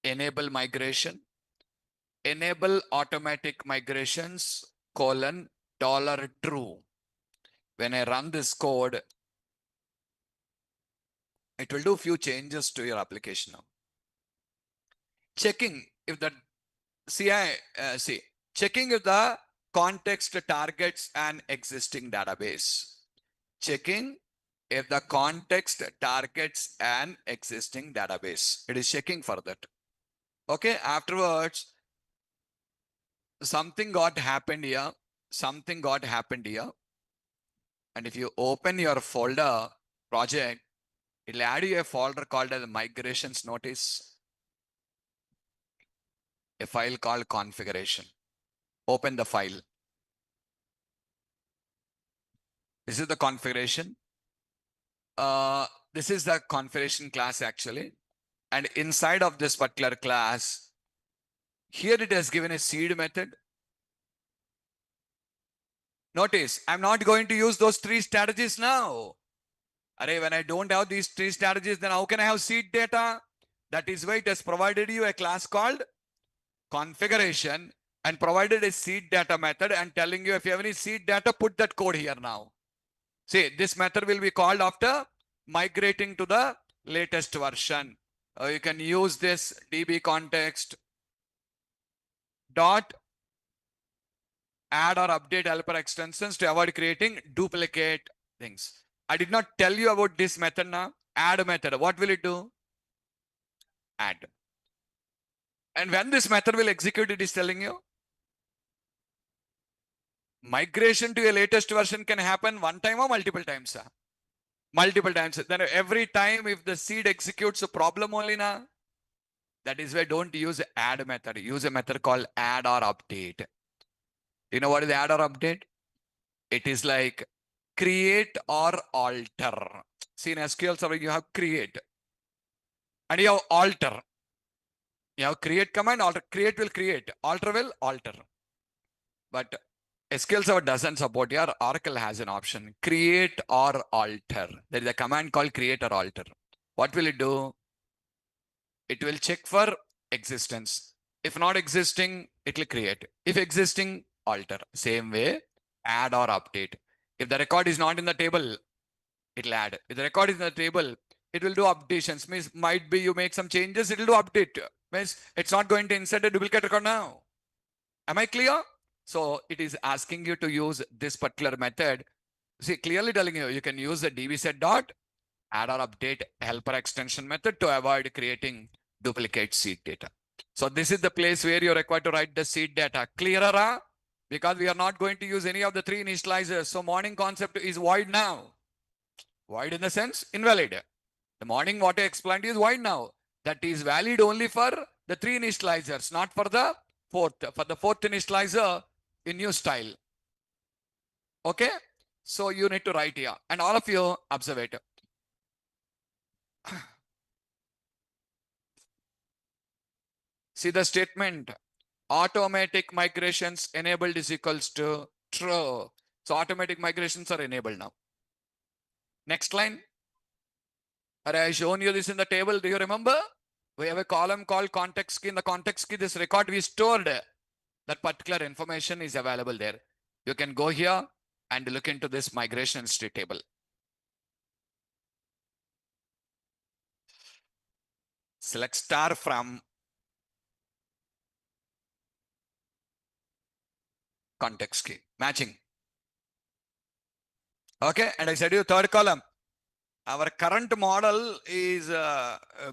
Enable migration. Enable automatic migrations colon $true. When I run this code, it will do few changes to your application now. checking if the checking if the context targets an existing database. Checking if the context targets an existing database. It is checking for that. Okay, afterwards, something got happened here. Something got happened here. And if you open your folder project, it'll add you a folder called as migrations notice. A file called configuration. Open the file. This is the configuration. This is the configuration class actually. And inside of this particular class, here it has given a seed method. Notice, I'm not going to use those three strategies now. Array, when I don't have these three strategies, then how can I have seed data? That is why it has provided you a class called configuration and provided a seed data method and telling you if you have any seed data, put that code here now. See, this method will be called after migrating to the latest version. You can use this DB context dot add or update helper extensions to avoid creating duplicate things. I did not tell you about this method now. Add method. What will it do? Add. And when this method will execute, it is telling you. Migration to a latest version can happen one time or multiple times. Multiple times. Then every time if the seed executes a problem only now, that is why don't use add method. Use a method called add or update. You know what is add or update? It is like create or alter. See, in SQL Server, you have create and you have alter. You have create command, alter. Create will create, alter will alter. But SQL Server doesn't support your Oracle has an option, create or alter. There is a command called create or alter. What will it do? It will check for existence. If not existing, it will create. If existing, alter. Same way, add or update. If the record is not in the table, it will add. If the record is in the table, it will do updations. Means might be you make some changes, it will do update. Means it's not going to insert a duplicate record now. Am I clear? So it is asking you to use this particular method. See, clearly telling you, you can use the dbset dot add or update helper extension method to avoid creating duplicate seed data. So this is the place where you're required to write the seed data. Clearer? Because we are not going to use any of the three initializers. So morning concept is void now. Void in the sense invalid. The morning what I explained is void now. That is valid only for the three initializers, not for the fourth. For the fourth initializer in new style. Okay? So you need to write here. And all of you observe it. See the statement. Automatic migrations enabled is equals to true. So automatic migrations are enabled now. Next line. I shown you this in the table. Do you remember? We have a column called context key. In the context key, this record we stored. That particular information is available there. You can go here and look into this migration history table. Select star from context key. Matching. Okay. And I said you third column. Our current model is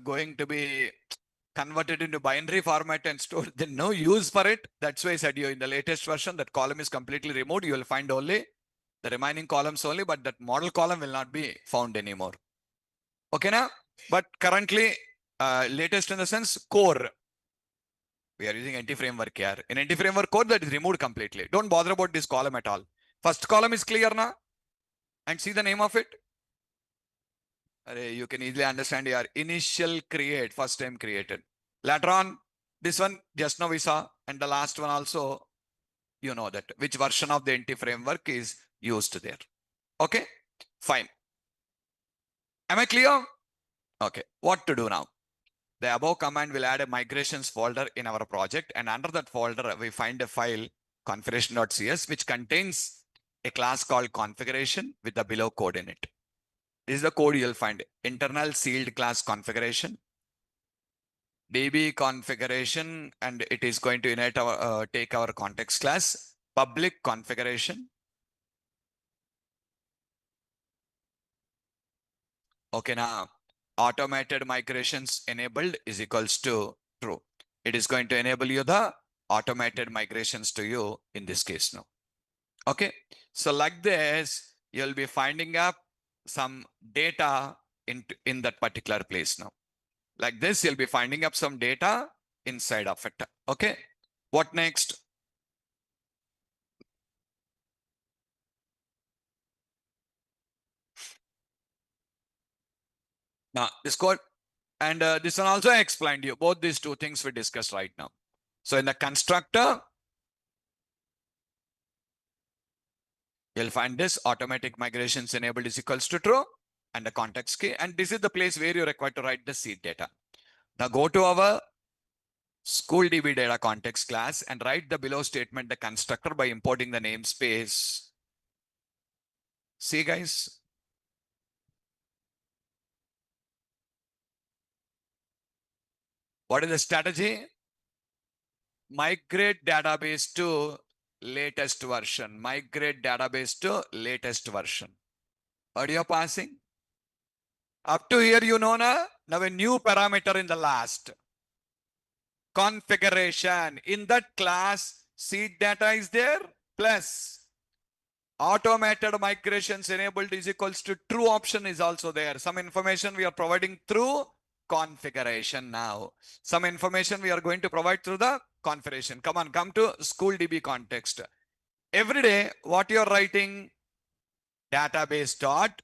going to be converted into binary format and stored. There's no use for it. That's why I said you in the latest version, that column is completely removed. You will find only the remaining columns only, but that model column will not be found anymore. Okay now? But currently, latest in the sense, core. We are using NT framework here. In NT framework core, that is removed completely. Don't bother about this column at all. First column is clear now. And see the name of it. You can easily understand here. Initial create, first time created. Later on, this one just now we saw, and the last one also, you know that which version of the NT framework is used there. Okay, fine. Am I clear? Okay, what to do now? The above command will add a migrations folder in our project, and under that folder, we find a file configuration.cs which contains a class called configuration with the below code in it. This is the code you'll find. Internal sealed class configuration DB configuration, and it is going to init our take our context class public configuration. Okay, now automated migrations enabled is equals to true. It is going to enable you the automated migrations to you in this case now. Okay, so like this, you'll be finding up some data in that particular place now. Like this, you'll be finding up some data inside of it. Okay, what next? Now this code, and this one also I explained you. Both these two things we discussed right now. So in the constructor, you'll find this automatic migrations enabled is equals to true and the context key. And this is the place where you're required to write the seed data. Now go to our school DB data context class and write the below statement, the constructor, by importing the namespace. See guys, what is the strategy? Migrate database to latest version. Migrate database to latest version. Audio passing? Up to here, you know now. Now a new parameter in the last. Configuration. In that class, seed data is there, plus automated migrations enabled is equals to true option is also there. Some information we are providing through configuration now. Some information we are going to provide through the configuration. Come on, come to school DB context. Every day, what you are writing? Database dot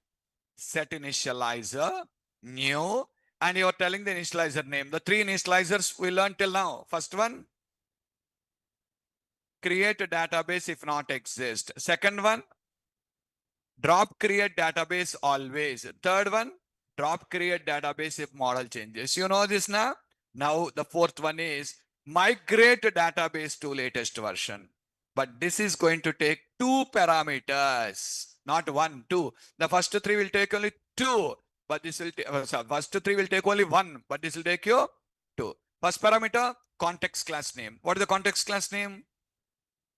set initializer, new, and you are telling the initializer name. The three initializers we learned till now. First one, create a database if not exist. Second one, drop create database always. Third one, drop create database if model changes. You know this now? Now the fourth one is migrate database to latest version. But this is going to take two parameters, not one, two. The first three will take only two, but this will first three will take only one, but this will take you two. First parameter, context class name. What is the context class name?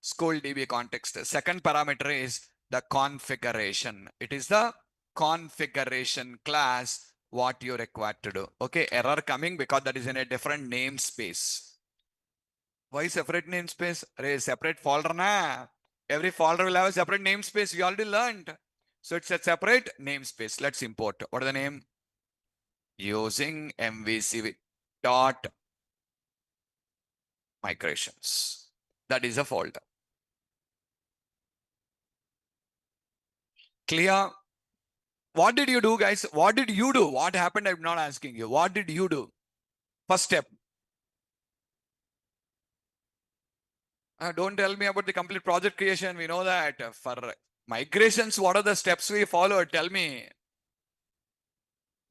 School DB context. Second parameter is the configuration. It is the configuration class what you require to do. Okay, error coming because that is in a different namespace. Why separate namespace? Array, separate folder na. Every folder will have a separate namespace. We already learned. So it's a separate namespace. Let's import. What is the name? Using MVC dot migrations. That is a folder. Clear? What did you do, guys? What did you do? What happened? I'm not asking you. What did you do? First step. Don't tell me about the complete project creation. We know that. For migrations, what are the steps we followed? Tell me.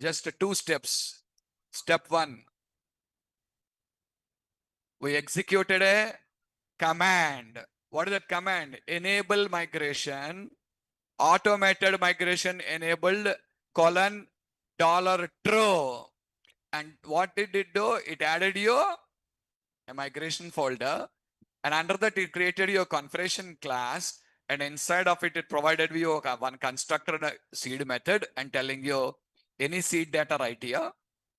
Just two steps. Step one. We executed a command. What is that command? Enable migration. Automated migration enabled colon $true. And what did it do? It added you a migration folder. And under that, it created your configuration class. And inside of it, it provided you one constructor and a seed method and telling you any seed data right here.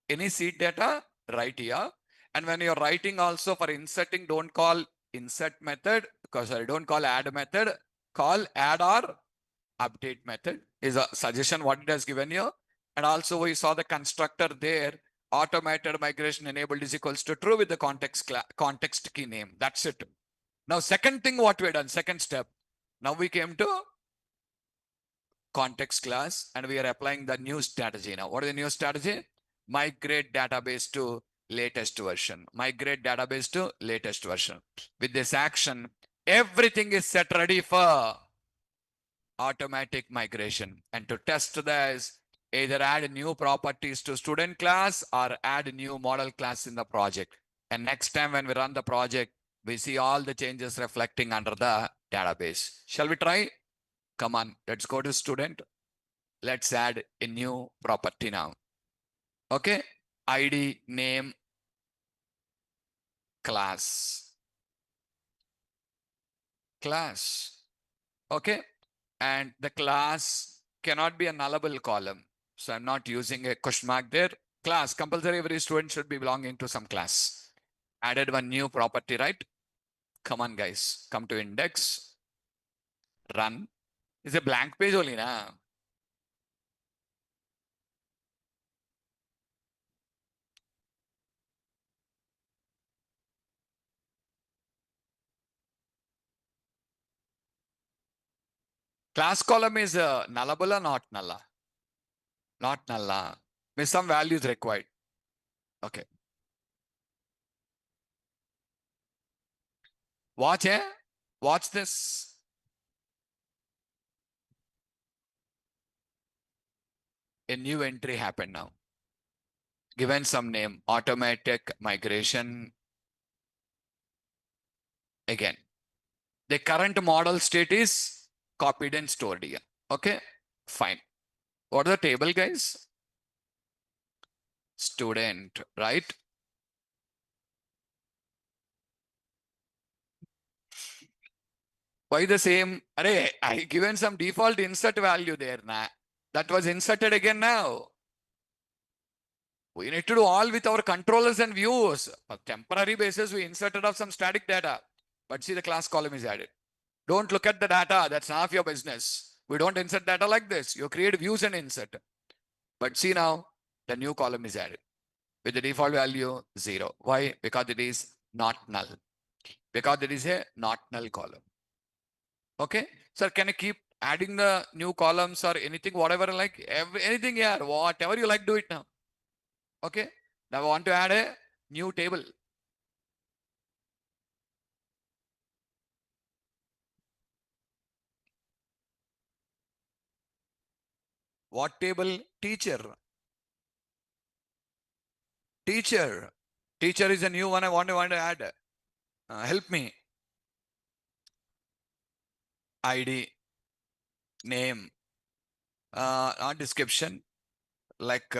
Any seed data right here. And when you're writing also for inserting, don't call insert method, because I don't call add method, call add or update method is a suggestion what it has given you. And also we saw the constructor there, automated migration enabled is equals to true with the context key name. That's it. Now, second thing what we done, second step. Now we came to context class and we are applying the new strategy now. What is the new strategy? Migrate database to latest version. Migrate database to latest version. With this action, everything is set ready for automatic migration. And to test this, either add new properties to student class or add new model class in the project. And next time when we run the project, we see all the changes reflecting under the database. Shall we try? Come on, let's go to student. Let's add a new property now. Okay, ID, name, class. Okay. And the class cannot be a nullable column. So I'm not using a question mark there. Class, compulsory every student should be belonging to some class. Added one new property, right? Come on, guys. Come to index. Run. It's a blank page only, na? Class column is nullable or not null? Not null. With some values required. Okay. Watch, eh? Watch this. A new entry happened now. Given some name, automatic migration. Again, the current model state is copied and stored here. Okay, fine. What are the table, guys? Student, right? Why the same? Array, I given some default insert value there. Nah. That was inserted again now. We need to do all with our controllers and views. On temporary basis, we inserted of some static data. But see, the class column is added. Don't look at the data. That's none of your business. We don't insert data like this. You create views and insert. But see now, the new column is added with the default value 0. Why? Because it is not null. Because it is a not null column. Okay. Sir, can I keep adding the new columns or anything, whatever like anything here, whatever you like, do it now. Okay. Now I want to add a new table. What table? Teacher. Teacher. Teacher is a new one I want to add. Help me. ID. Name. Not description. Like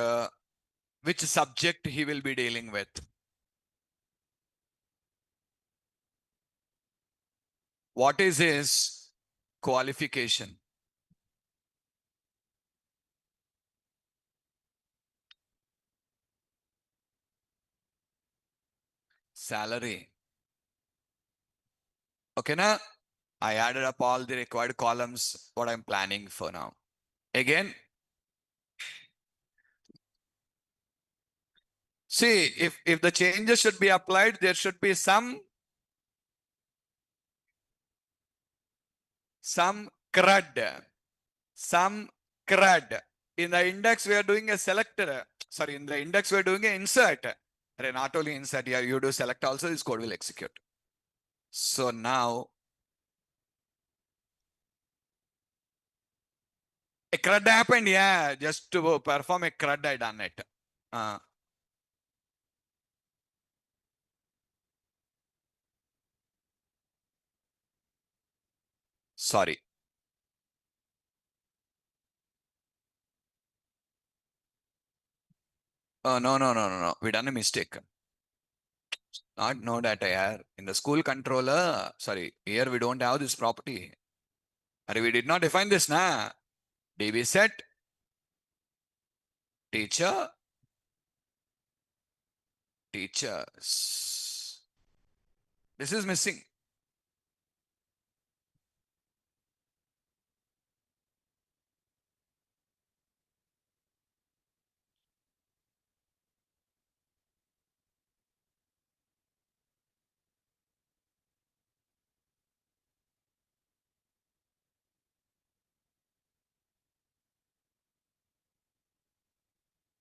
which subject he will be dealing with. What is his qualification? Salary. Okay, now I added up all the required columns, what I'm planning for now. Again, see, if the changes should be applied, there should be some CRUD. Some CRUD. In the index, we are doing a selector. Sorry, in the index, we are doing an insert. Not only insert here, you do select also, this code will execute. So now, a CRUD happened, yeah, just to perform a CRUD, I done it. Sorry. Oh, no. We done a mistake. Not no data here. In the school controller, sorry, here we don't have this property. We did not define this, na. DB set, teacher, teachers. This is missing.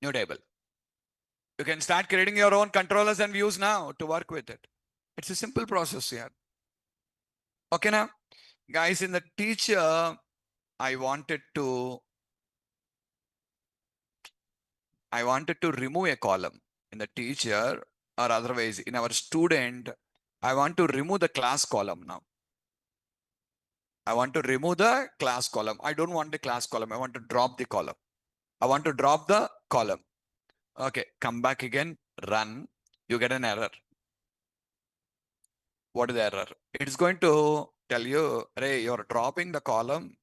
New table. You can start creating your own controllers and views now to work with it. It's a simple process here. Okay, now, guys, in the teacher, I wanted to remove a column in the teacher, or otherwise in our student. I want to remove the class column now. I want to remove the class column. I don't want the class column. I want to drop the column. I want to drop the column. Okay, come back again, run. You get an error. What is the error? It is going to tell you, Ray, you're dropping the column,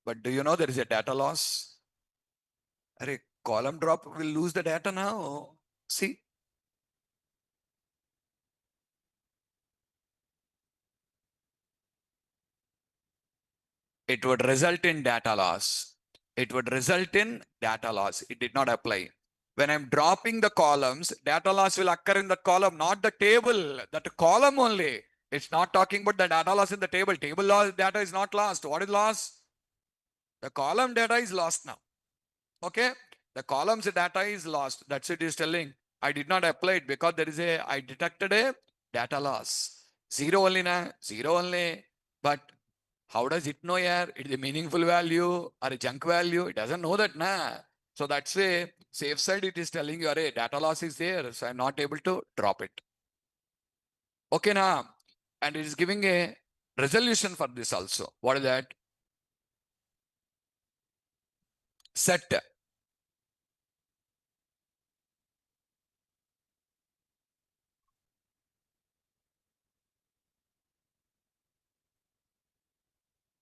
but do you know there is a data loss? Ray, column drop will lose the data now. See, it would result in data loss. It would result in data loss. It did not apply. When I'm dropping the columns, data loss will occur in the column, not the table, that column only. It's not talking about the data loss in the table. Table loss data is not lost. What is lost? The column data is lost now. Okay. The columns data is lost. That's it is telling. I did not apply it because I detected a data loss. Zero only na, zero only. But how does it know here? It is a meaningful value or a junk value? It doesn't know that na. So that's a safe side. It is telling you, array, data loss is there. So I'm not able to drop it. Okay now. And it is giving a resolution for this also. What is that? Set.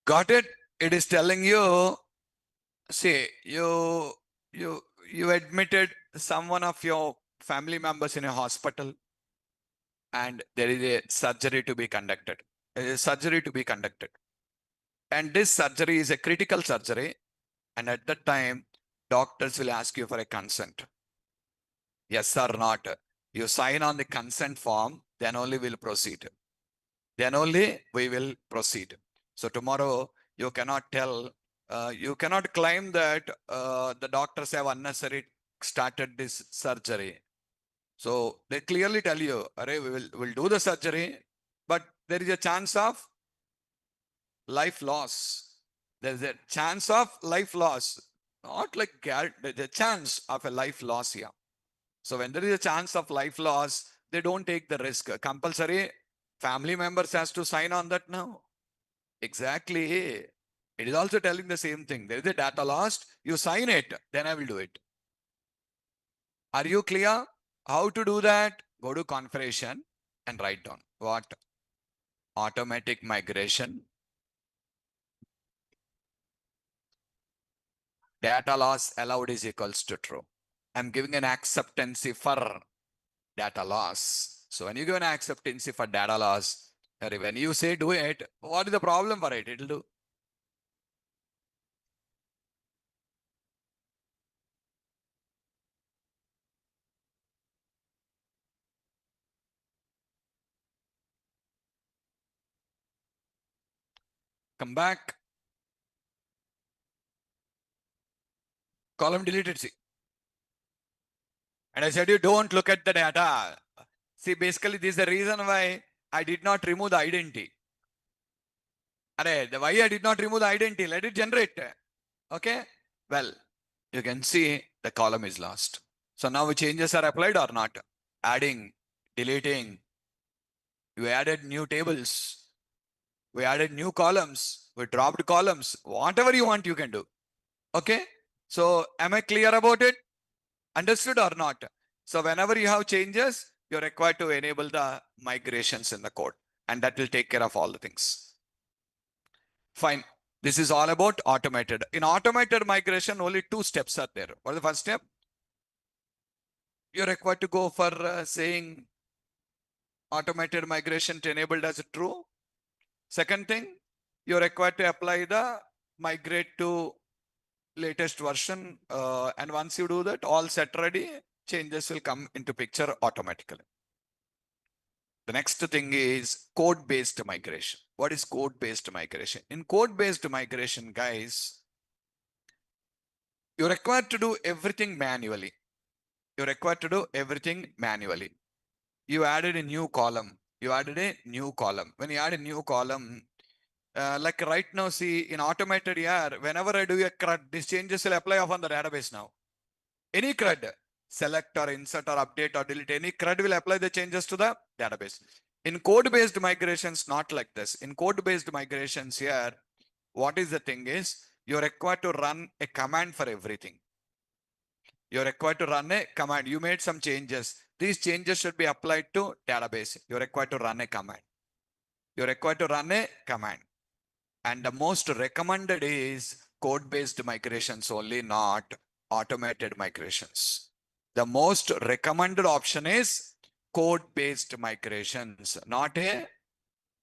Got it? It is telling you, see, you admitted someone of your family members in a hospital and there is a surgery to be conducted. There is a surgery to be conducted. And this surgery is a critical surgery. And at that time, doctors will ask you for a consent. Yes or not. You sign on the consent form, then only we'll proceed. Then only we will proceed. So tomorrow you cannot tell, you cannot claim that the doctors have unnecessarily started this surgery. So they clearly tell you, array, we'll do the surgery, but there is a chance of life loss. There's a chance of life loss, not like there's a chance of a life loss here. So when there is a chance of life loss, they don't take the risk. Compulsory family members has to sign on that now. Exactly. It is also telling the same thing. There is a data lost. You sign it, then I will do it. Are you clear? How to do that? Go to configuration and write down what? Automatic migration. Data loss allowed is equals to true. I'm giving an acceptancy for data loss. So when you give an acceptancy for data loss, when you say do it, what is the problem for it? It'll do. Come back. Column deleted. See. And I said, you don't look at the data. See, basically, this is the reason why I did not remove the identity. Why I did not remove the identity? Let it generate. Okay. Well, you can see the column is lost. So now changes are applied or not? Adding, deleting. You added new tables. We added new columns. We dropped columns. Whatever you want, you can do. Okay. So am I clear about it? Understood or not? So whenever you have changes, you're required to enable the migrations in the code, and that will take care of all the things. Fine. This is all about automated. In automated migration, only two steps are there. What is the first step? You're required to go for saying automated migration to enabled as a true. Second thing, you're required to apply the migrate to latest version. And once you do that, all set ready, changes will come into picture automatically. The next thing is code-based migration. What is code-based migration? In code-based migration, guys, you're required to do everything manually. You're required to do everything manually. You added a new column. When you add a new column, like right now, see, in automated here, whenever I do a CRUD, these changes will apply on the database now. Any CRUD, select or insert or update or delete, any CRUD will apply the changes to the database. In code-based migrations, not like this. In code-based migrations here, what is the thing is, you're required to run a command for everything. You're required to run a command. You made some changes. These changes should be applied to database. You're required to run a command. You require to run a command. And the most recommended is code-based migrations only, not automated migrations. The most recommended option is code-based migrations, not a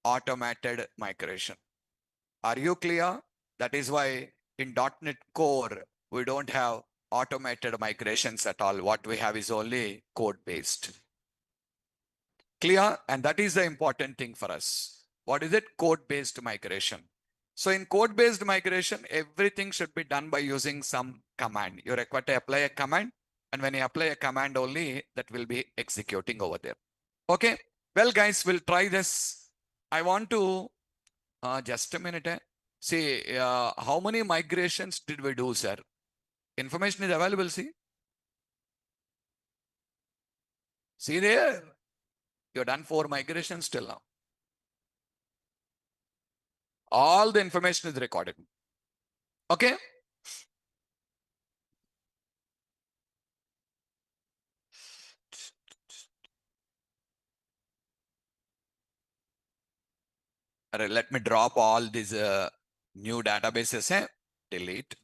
automated migration. Are you clear? That is why in .NET Core, we don't have automated migrations at all. What we have is only code-based. Clear? And that is the important thing for us. What is it? Code-based migration. So in code-based migration, everything should be done by using some command. You require to apply a command. And when you apply a command only, that will be executing over there. Okay. Well, guys, we'll try this. I want to, just a minute. See, how many migrations did we do, sir? Information is available, see? See there? You've done 4 migrations till now. All the information is recorded. Okay. Let me drop all these new databases. Delete.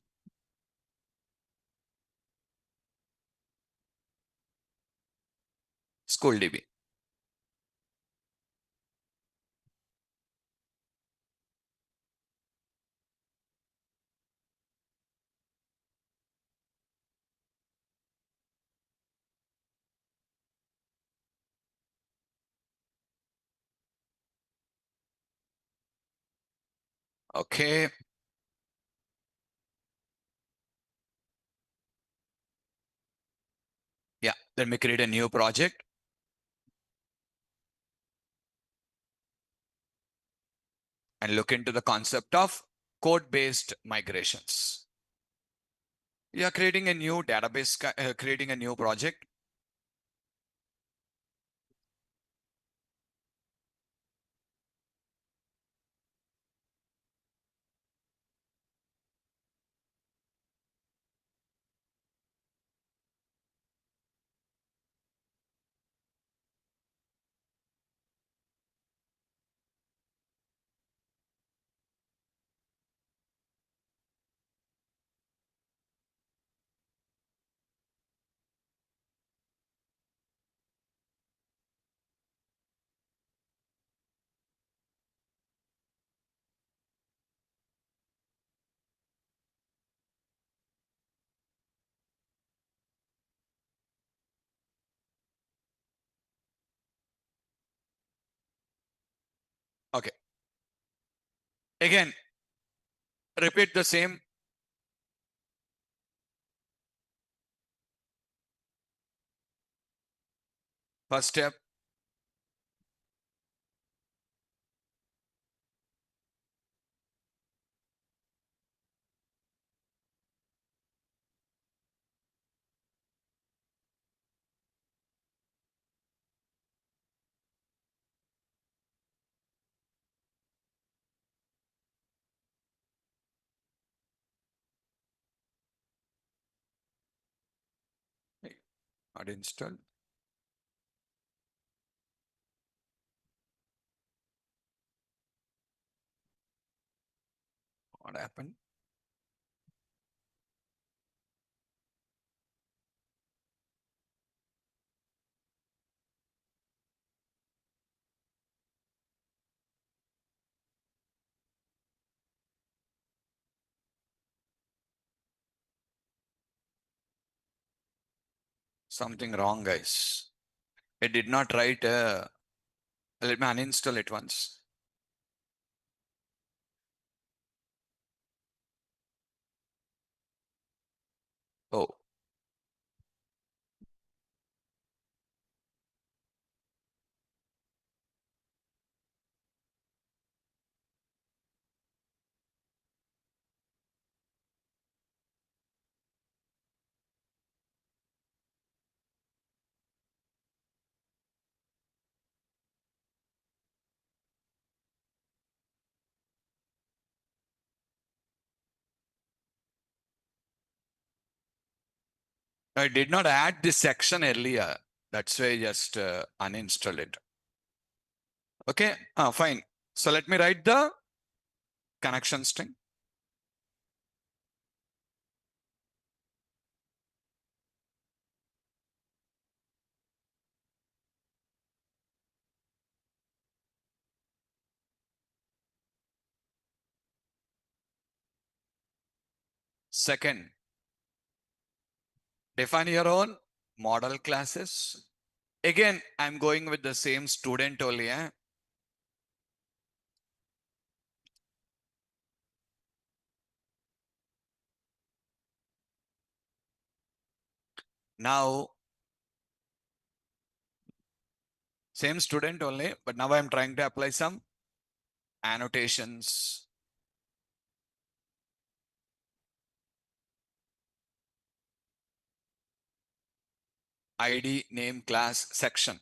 SchoolDB. Okay. Yeah. Let me create a new project. And look into the concept of code-based migrations. You are creating a new database, creating a new project. Okay. Again, repeat the same. First step. Not install. What happened? Something wrong, guys. I did not write. Let me uninstall it once. Oh, I did not add this section earlier. That's why I just uninstall it. Okay, fine. So let me write the connection string. Second, define your own model classes. Again, I'm going with the same student only. Now, same student only, but now I'm trying to apply some annotations. ID, name, class, section.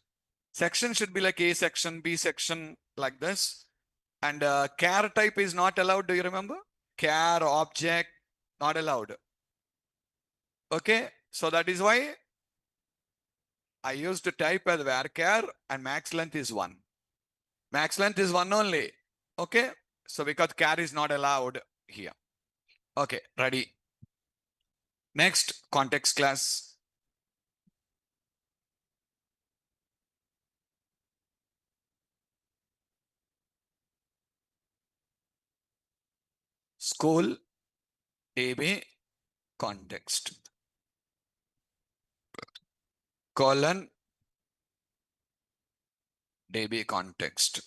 Section should be like A section, B section, like this. And char type is not allowed. Do you remember? Char object, not allowed. Okay. So that is why I used to type as varchar and max length is 1. Max length is 1 only. Okay. So because char is not allowed here. Okay. Ready. Next, context class. School DB context. Colon DB context.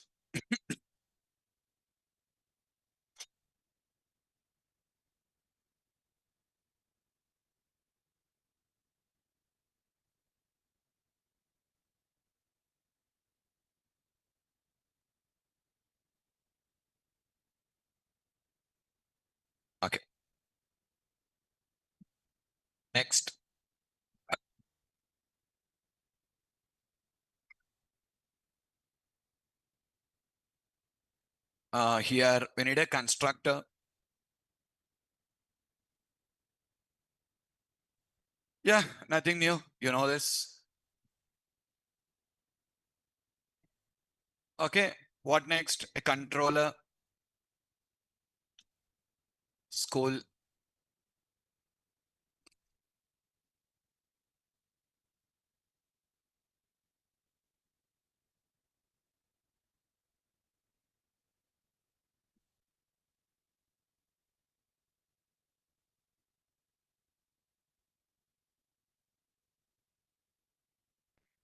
Okay. Next. Here we need a constructor. Yeah, nothing new. You know this. Okay. What next? A controller. School.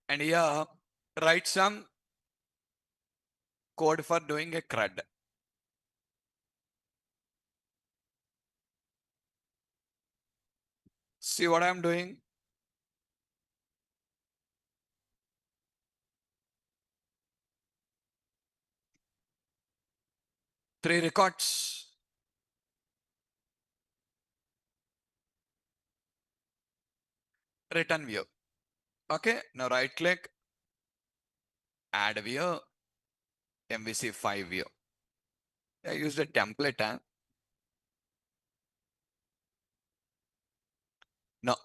And here write some code for doing a CRUD. See what I'm doing? Three records. Return view. Okay. Now right click. Add view. MVC 5 view. I used a template. No.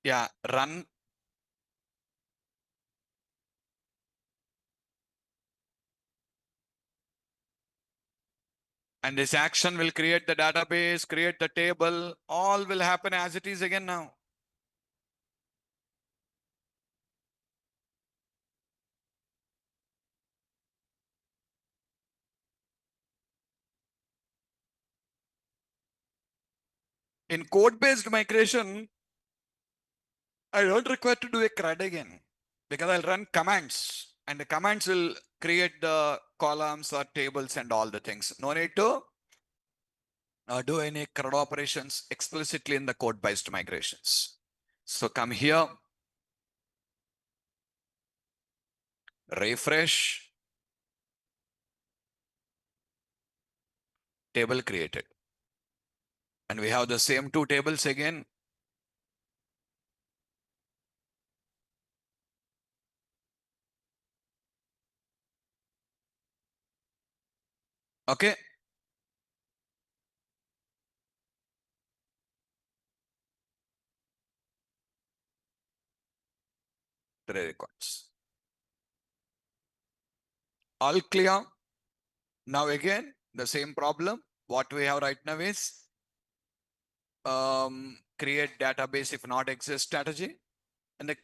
Yeah. Run. And this action will create the database, create the table. All will happen as it is again now. In code-based migration, I don't require to do a CRUD again because I'll run commands and the commands will create the columns or tables and all the things. No need to do any CRUD operations explicitly in the code-based migrations. So come here, refresh, table created. And we have the same two tables again. Okay. directory records. All clear? Now again, the same problem. What we have right now is create database if not exist strategy. And the